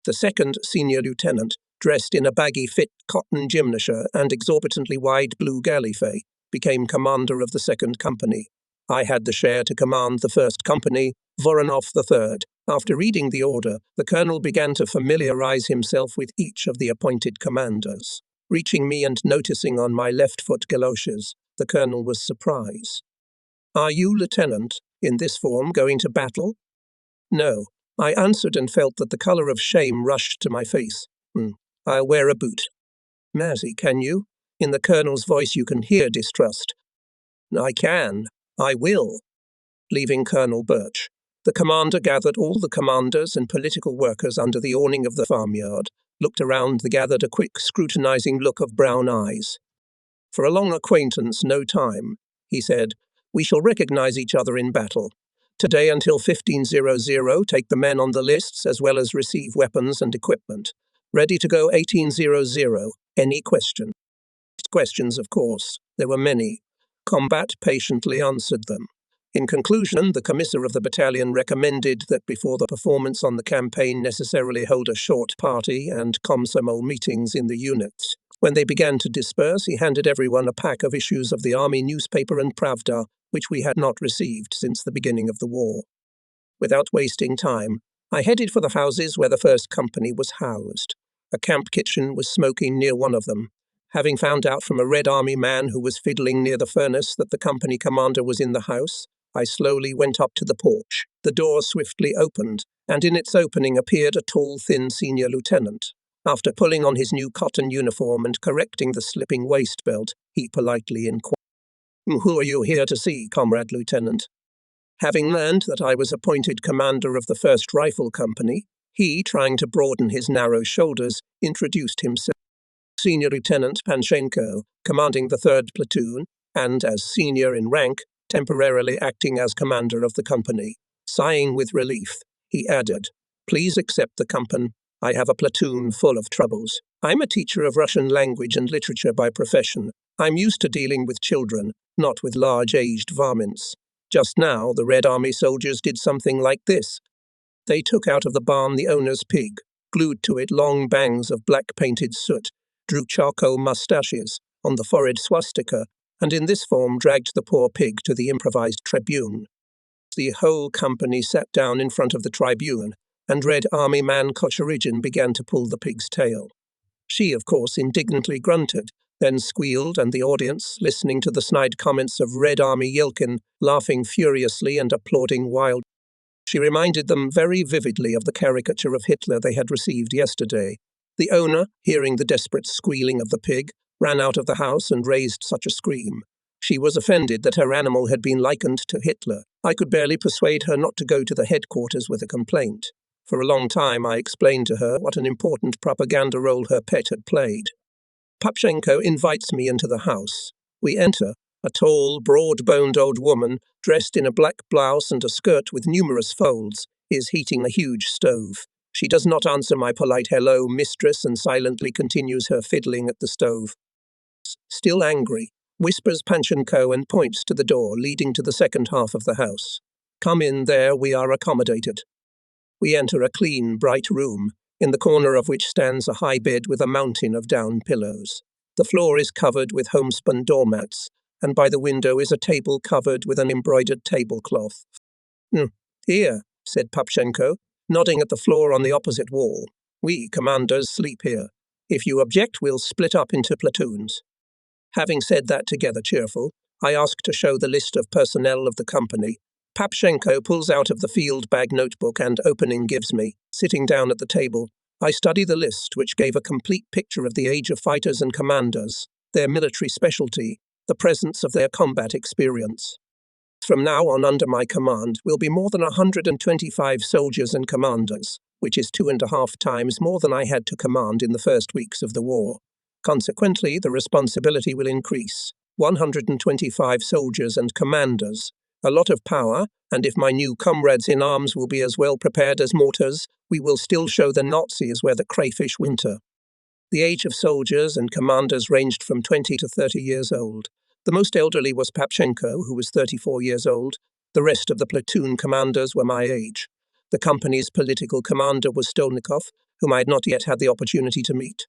The second senior lieutenant, dressed in a baggy-fit cotton gymnasier and exorbitantly wide blue gallifet, became commander of the second company. I had the share to command the first company, Voronov the third. After reading the order, the colonel began to familiarize himself with each of the appointed commanders. Reaching me and noticing on my left foot galoshes, the colonel was surprised. Are you, Lieutenant, in this form going to battle? No. I answered and felt that the colour of shame rushed to my face. I'll wear a boot. Mazzy, can you? In the colonel's voice you can hear distrust. I can. I will. Leaving Colonel Birch, the commander gathered all the commanders and political workers under the awning of the farmyard, looked around, gathered a quick, scrutinizing look of brown eyes. For a long acquaintance, no time, he said. We shall recognize each other in battle. Today until 1500, take the men on the lists as well as receive weapons and equipment. Ready to go 1800. Any question? Questions, of course. There were many. Combat patiently answered them. In conclusion, the commissar of the battalion recommended that before the performance on the campaign necessarily hold a short party and komsomol meetings in the units. When they began to disperse, he handed everyone a pack of issues of the army newspaper and Pravda, which we had not received since the beginning of the war. Without wasting time, I headed for the houses where the first company was housed. A camp kitchen was smoking near one of them. Having found out from a Red Army man who was fiddling near the furnace that the company commander was in the house, I slowly went up to the porch. The door swiftly opened, and in its opening appeared a tall, thin senior lieutenant. After pulling on his new cotton uniform and correcting the slipping waist belt, he politely inquired, "Who are you here to see, Comrade Lieutenant?" Having learned that I was appointed commander of the 1st Rifle Company, he, trying to broaden his narrow shoulders, introduced himself. Senior Lieutenant Panchenko, commanding the 3rd Platoon, and as senior in rank, temporarily acting as commander of the company. Sighing with relief, he added, "Please accept the company. I have a platoon full of troubles. I'm a teacher of Russian language and literature by profession. I'm used to dealing with children, not with large-aged varmints. Just now, the Red Army soldiers did something like this. They took out of the barn the owner's pig, glued to it long bangs of black-painted soot, drew charcoal mustaches on the forehead swastika, and in this form dragged the poor pig to the improvised tribune. The whole company sat down in front of the tribune, and Red Army man Kocherigin began to pull the pig's tail. She, of course, indignantly grunted, then squealed, and the audience, listening to the snide comments of Red Army Yelkin, laughing furiously and applauding wildly. She reminded them very vividly of the caricature of Hitler they had received yesterday. The owner, hearing the desperate squealing of the pig, ran out of the house and raised such a scream. She was offended that her animal had been likened to Hitler. I could barely persuade her not to go to the headquarters with a complaint. For a long time I explained to her what an important propaganda role her pet had played. Papchenko invites me into the house. We enter. A tall, broad-boned old woman, dressed in a black blouse and a skirt with numerous folds, is heating a huge stove. She does not answer my polite "hello, mistress," and silently continues her fiddling at the stove. Still angry, whispers Panchenko and points to the door leading to the second half of the house. "Come in there, we are accommodated." We enter a clean, bright room, in the corner of which stands a high bed with a mountain of down pillows. The floor is covered with homespun doormats, and by the window is a table covered with an embroidered tablecloth. "Here," said Papchenko, nodding at the floor on the opposite wall. "We, commanders, sleep here. If you object, we'll split up into platoons." Having said that together cheerful, I ask to show the list of personnel of the company. Papchenko pulls out of the field bag notebook and, opening, gives me. Sitting down at the table, I study the list, which gave a complete picture of the age of fighters and commanders, their military specialty, the presence of their combat experience. From now on, under my command, will be more than 125 soldiers and commanders, which is 2.5 times more than I had to command in the first weeks of the war. Consequently, the responsibility will increase. 125 soldiers and commanders. A lot of power, and if my new comrades in arms will be as well prepared as mortars, we will still show the Nazis where the crayfish winter. The age of soldiers and commanders ranged from 20 to 30 years old. The most elderly was Papchenko, who was 34 years old. The rest of the platoon commanders were my age. The company's political commander was Stolnikov, whom I had not yet had the opportunity to meet.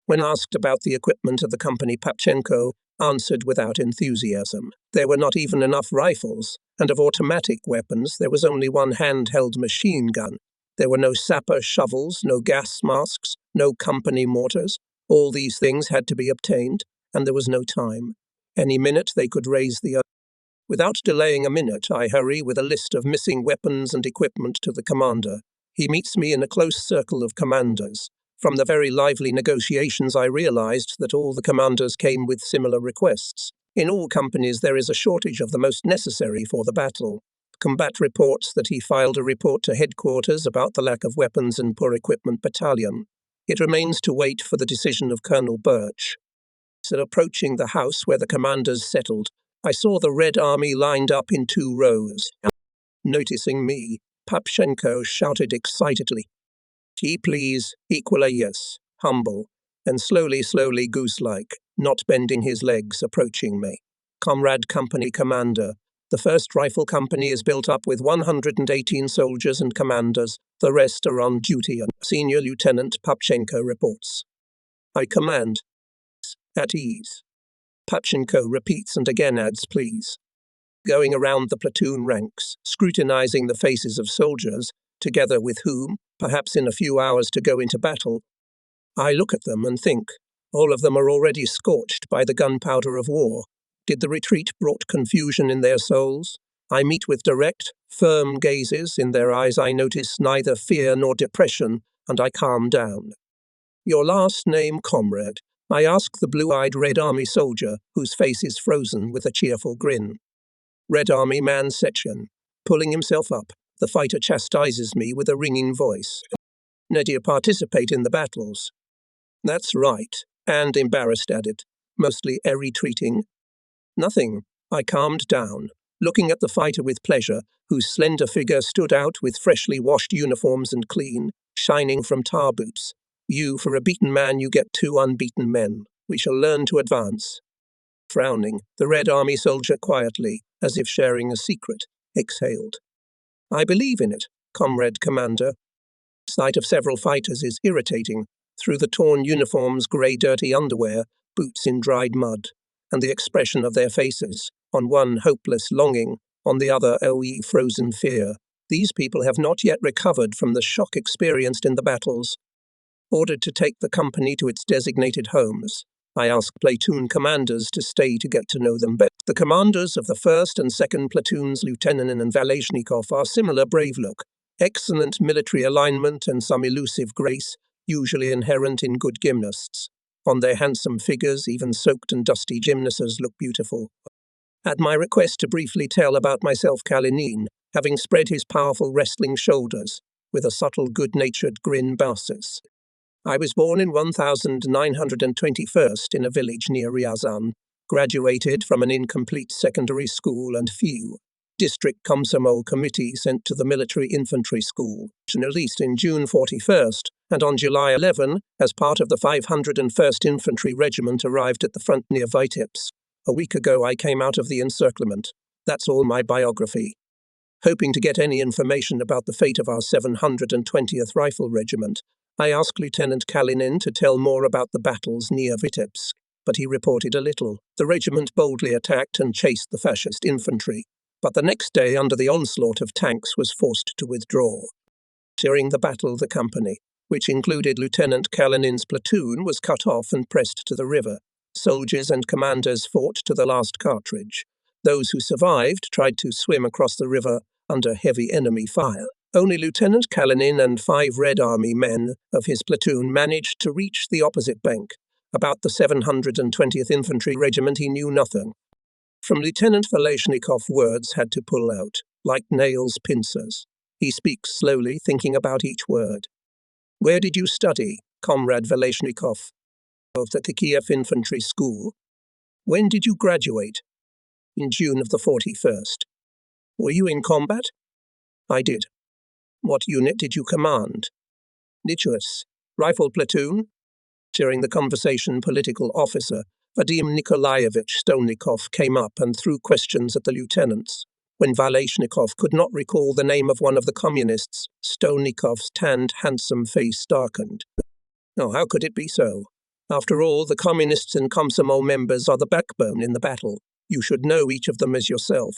When asked about the equipment of the company, Papchenko answered without enthusiasm. There were not even enough rifles, and of automatic weapons there was only one handheld machine gun. There were no sapper shovels, no gas masks, no company mortars. All these things had to be obtained, and there was no time. Any minute they could raise the other. Without delaying a minute, I hurry with a list of missing weapons and equipment to the commander. He meets me in a close circle of commanders. From the very lively negotiations, I realized that all the commanders came with similar requests. In all companies, there is a shortage of the most necessary for the battle. Combat reports that he filed a report to headquarters about the lack of weapons and poor equipment battalion. It remains to wait for the decision of Colonel Birch. So approaching the house where the commanders settled, I saw the Red Army lined up in 2 rows. Noticing me, Papchenko shouted excitedly, "Ye please, equal a yes," humble, and slowly, goose-like, not bending his legs, approaching me. "Comrade Company Commander, the 1st Rifle Company is built up with 118 soldiers and commanders. The rest are on duty," and Senior Lieutenant Papchenko reports. I command, "At ease." Papchenko repeats and again adds, "Please." Going around the platoon ranks, scrutinizing the faces of soldiers, together with whom, perhaps in a few hours to go into battle, I look at them and think, All of them are already scorched by the gunpowder of war. Did the retreat brought confusion in their souls? I meet with direct, firm gazes. In their eyes I notice neither fear nor depression, and I calm down. Your last name, comrade? I ask the blue-eyed Red Army soldier, whose face is frozen with a cheerful grin. Red Army man Sechin. Pulling himself up, the fighter chastises me with a ringing voice. Did you participate in the battles? That's right, and embarrassed added. Mostly retreating. Nothing. I calmed down, looking at the fighter with pleasure, whose slender figure stood out with freshly washed uniforms and clean, shining from tar boots. You, for a beaten man, you get 2 unbeaten men. We shall learn to advance. Frowning, the Red Army soldier quietly, as if sharing a secret, exhaled. I believe in it, comrade commander. Sight of several fighters is irritating. Through the torn uniforms, grey dirty underwear, boots in dried mud, and the expression of their faces, on one hopeless longing, on the other frozen fear. These people have not yet recovered from the shock experienced in the battles. Ordered to take the company to its designated homes, I ask platoon commanders to stay to get to know them better. The commanders of the 1st and 2nd platoons, Lieutenant and Valeshnikov, are similar brave look, excellent military alignment and some elusive grace, usually inherent in good gymnasts. On their handsome figures, even soaked and dusty gymnasts look beautiful. At my request to briefly tell about myself, Kalinin, having spread his powerful wrestling shoulders, with a subtle good-natured grin bounces. I was born in 1921 in a village near Ryazan, graduated from an incomplete secondary school and few. District Komsomol Committee sent to the military infantry school, released in June 41st, and on July 11, as part of the 501st Infantry Regiment, arrived at the front near Vitebsk. A week ago I came out of the encirclement. That's all my biography. Hoping to get any information about the fate of our 720th Rifle Regiment, I asked Lieutenant Kalinin to tell more about the battles near Vitebsk, but he reported a little. The regiment boldly attacked and chased the fascist infantry, but the next day, under the onslaught of tanks, was forced to withdraw. During the battle, the company, which included Lieutenant Kalinin's platoon, was cut off and pressed to the river. Soldiers and commanders fought to the last cartridge. Those who survived tried to swim across the river under heavy enemy fire. Only Lieutenant Kalinin and 5 Red Army men of his platoon managed to reach the opposite bank. About the 720th Infantry Regiment he knew nothing. From Lieutenant Valeshnikov, words had to pull out, like nails pincers. He speaks slowly, thinking about each word. Where did you study, Comrade Valeshnikov? At the Kiev Infantry School. When did you graduate? In June of the 41st. Were you in combat? I did. What unit did you command? Nichus. Rifle platoon? During the conversation, political officer Vadim Nikolaevich Stolnikov came up and threw questions at the lieutenants. When Valeshnikov could not recall the name of one of the communists, Stolnikov's tanned, handsome face darkened. Oh, how could it be so? After all, the communists and Komsomol members are the backbone in the battle. You should know each of them as yourself.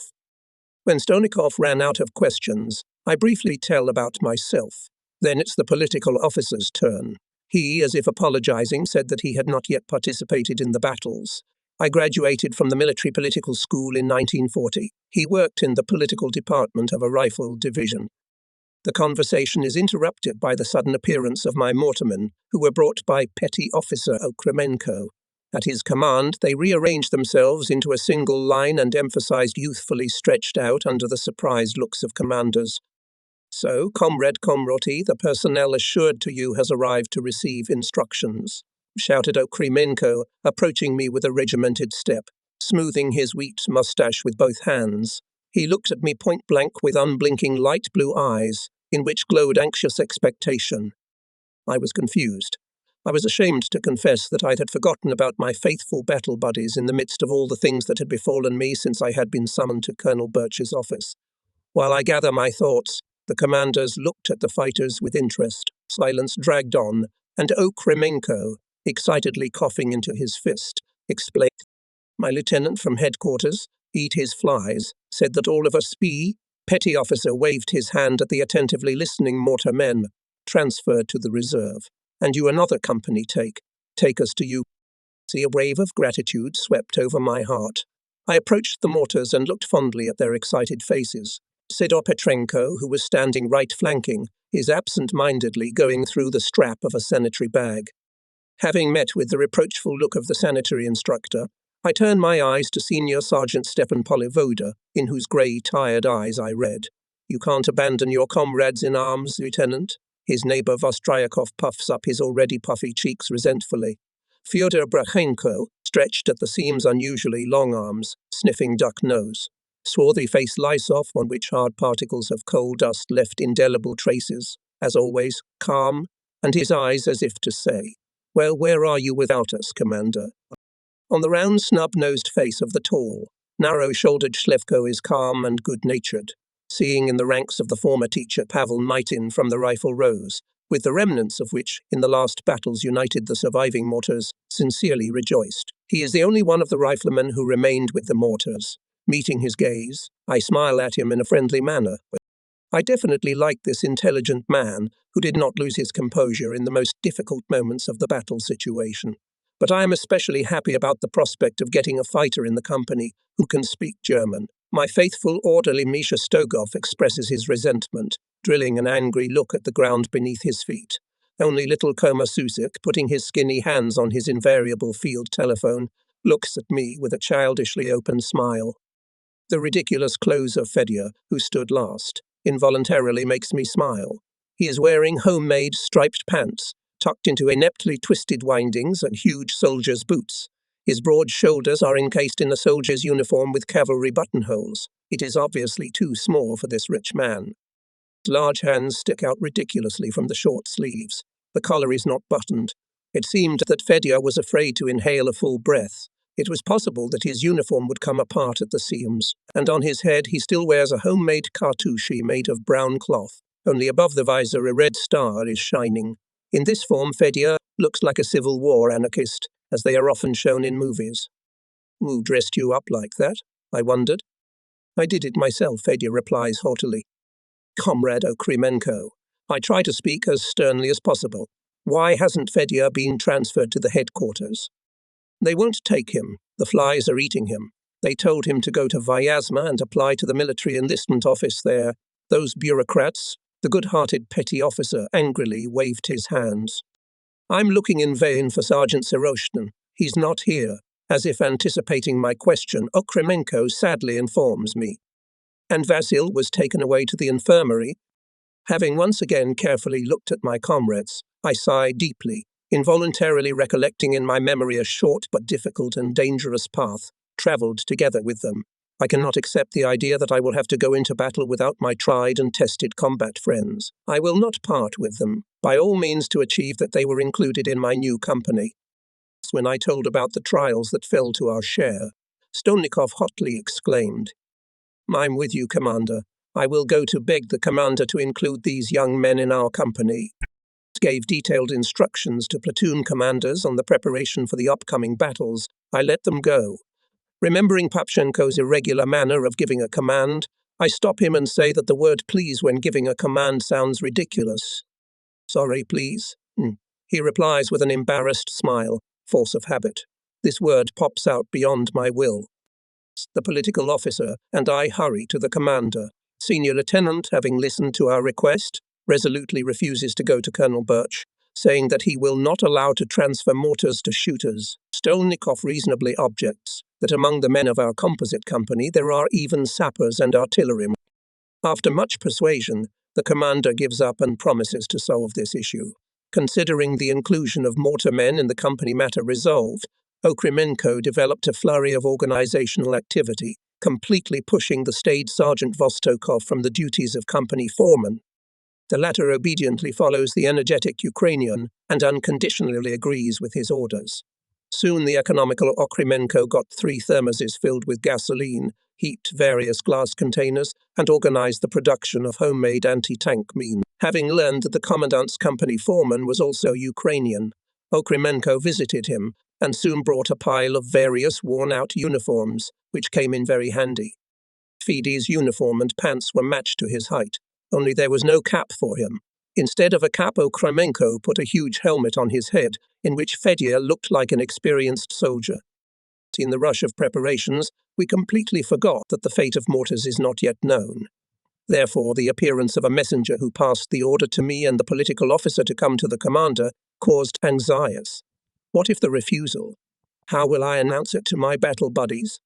When Stolnikov ran out of questions, I briefly tell about myself. Then it's the political officer's turn. He, as if apologizing, said that he had not yet participated in the battles. I graduated from the military political school in 1940. He worked in the political department of a rifle division. The conversation is interrupted by the sudden appearance of my mortarmen, who were brought by Petty Officer Okremenko. At his command, they rearranged themselves into a single line and emphasized youthfully stretched out under the surprised looks of commanders. So, Comrade Komroti, the personnel assured to you has arrived to receive instructions, shouted Okremenko, approaching me with a regimented step, smoothing his wheat mustache with both hands. He looked at me point-blank with unblinking light blue eyes, in which glowed anxious expectation. I was confused. I was ashamed to confess that I had forgotten about my faithful battle buddies in the midst of all the things that had befallen me since I had been summoned to Colonel Birch's office. While I gather my thoughts, the commanders looked at the fighters with interest. Silence dragged on, and Okremenko, excitedly coughing into his fist, explained. My lieutenant from headquarters, eat his flies, said that all of us be. Petty officer waved his hand at the attentively listening mortar men, transferred to the reserve. And you another company take us to you. See, a wave of gratitude swept over my heart. I approached the mortars and looked fondly at their excited faces. Sidor Petrenko, who was standing right flanking, is absent-mindedly going through the strap of a sanitary bag. Having met with the reproachful look of the sanitary instructor, I turned my eyes to Senior Sergeant Stepan Polivoda, in whose grey, tired eyes I read, "You can't abandon your comrades in arms, Lieutenant." His neighbour Vostriakov puffs up his already puffy cheeks resentfully. Fyodor Brachenko stretched at the seam's unusually long arms, sniffing duck nose. Swarthy face Lysov, on which hard particles of coal dust left indelible traces, as always, calm, and his eyes as if to say, "Well, where are you without us, Commander?" On the round, snub-nosed face of the tall, narrow-shouldered Shlevko is calm and good-natured, seeing in the ranks of the former teacher Pavel Mitin from the rifle rows, with the remnants of which, in the last battles united the surviving mortars, sincerely rejoiced. He is the only one of the riflemen who remained with the mortars. Meeting his gaze, I smile at him in a friendly manner. I definitely like this intelligent man who did not lose his composure in the most difficult moments of the battle situation. But I am especially happy about the prospect of getting a fighter in the company who can speak German. My faithful orderly Misha Stogov expresses his resentment, drilling an angry look at the ground beneath his feet. Only little Koma Susik, putting his skinny hands on his invariable field telephone, looks at me with a childishly open smile. The ridiculous clothes of Fedya, who stood last, involuntarily makes me smile. He is wearing homemade striped pants, tucked into ineptly twisted windings and huge soldier's boots. His broad shoulders are encased in a soldier's uniform with cavalry buttonholes. It is obviously too small for this rich man. His large hands stick out ridiculously from the short sleeves. The collar is not buttoned. It seemed that Fedya was afraid to inhale a full breath. It was possible that his uniform would come apart at the seams, and on his head he still wears a homemade cartouche made of brown cloth. Only above the visor a red star is shining. In this form, Fedya looks like a Civil War anarchist, as they are often shown in movies. "Who dressed you up like that?" I wondered. "I did it myself," Fedya replies haughtily. "Comrade Okremenko." I try to speak as sternly as possible. "Why hasn't Fedya been transferred to the headquarters?" "They won't take him. The flies are eating him. They told him to go to Vyazma and apply to the military enlistment office there. Those bureaucrats." The good-hearted petty officer angrily waved his hands. "I'm looking in vain for Sergeant Seroshnin. He's not here." As if anticipating my question, Okremenko sadly informs me. "And Vasil was taken away to the infirmary." Having once again carefully looked at my comrades, I sigh deeply, involuntarily recollecting in my memory a short but difficult and dangerous path travelled together with them. I cannot accept the idea that I will have to go into battle without my tried and tested combat friends. I will not part with them, by all means to achieve that they were included in my new company. When I told about the trials that fell to our share, Stolnikov hotly exclaimed, "I'm with you, Commander. I will go to beg the commander to include these young men in our company." Gave detailed instructions to platoon commanders on the preparation for the upcoming battles. I let them go. Remembering Papchenko's irregular manner of giving a command, I stop him and say that the word please when giving a command sounds ridiculous. "Sorry, please." He replies with an embarrassed smile, force of habit. This word pops out beyond my will. The political officer and I hurry to the commander. Senior Lieutenant, having listened to our request, resolutely refuses to go to Colonel Birch, saying that he will not allow to transfer mortars to shooters. Stolnikov reasonably objects that among the men of our composite company there are even sappers and artillerymen. After much persuasion, the commander gives up and promises to solve this issue. Considering the inclusion of mortar men in the company matter resolved, Okremenko developed a flurry of organizational activity, completely pushing the staid Sergeant Vostokov from the duties of company foreman. The latter obediently follows the energetic Ukrainian and unconditionally agrees with his orders. Soon the economical Okremenko got 3 thermoses filled with gasoline, heaped various glass containers, and organized the production of homemade anti-tank mines. Having learned that the commandant's company foreman was also Ukrainian, Okremenko visited him and soon brought a pile of various worn-out uniforms, which came in very handy. Fede's uniform and pants were matched to his height, only there was no cap for him. Instead of a capo, Kremenko put a huge helmet on his head, in which Fedya looked like an experienced soldier. In the rush of preparations, we completely forgot that the fate of mortars is not yet known. Therefore, the appearance of a messenger who passed the order to me and the political officer to come to the commander caused anxiety. What if the refusal? How will I announce it to my battle buddies?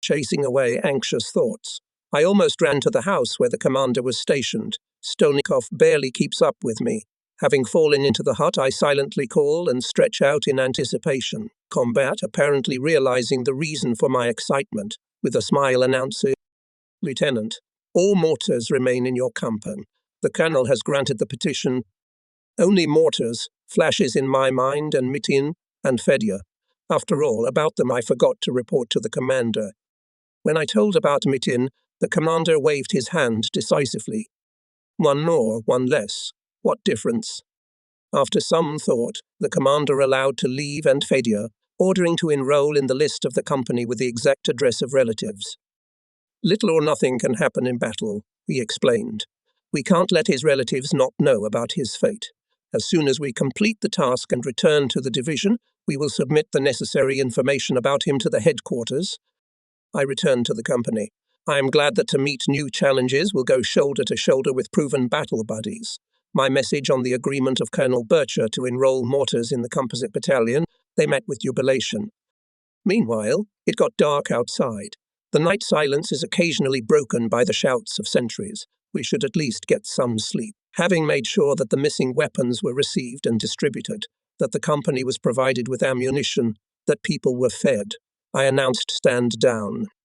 Chasing away anxious thoughts, I almost ran to the house where the commander was stationed. Stolnikov barely keeps up with me. Having fallen into the hut, I silently call and stretch out in anticipation. Combat, apparently realizing the reason for my excitement, with a smile announces, "Lieutenant, all mortars remain in your company. The colonel has granted the petition. Only mortars," flashes in my mind, and Mitin and Fedya. After all, about them I forgot to report to the commander. When I told about Mitin, the commander waved his hand decisively. One more, one less. What difference? After some thought, the commander allowed to leave and Fedya, ordering to enroll in the list of the company with the exact address of relatives. Little or nothing can happen in battle, he explained. We can't let his relatives not know about his fate. As soon as we complete the task and return to the division, we will submit the necessary information about him to the headquarters. I returned to the company. I am glad that to meet new challenges will go shoulder to shoulder with proven battle buddies. My message on the agreement of Colonel Bircher to enroll mortars in the composite battalion, they met with jubilation. Meanwhile, it got dark outside. The night silence is occasionally broken by the shouts of sentries. We should at least get some sleep. Having made sure that the missing weapons were received and distributed, that the company was provided with ammunition, that people were fed, I announced stand down.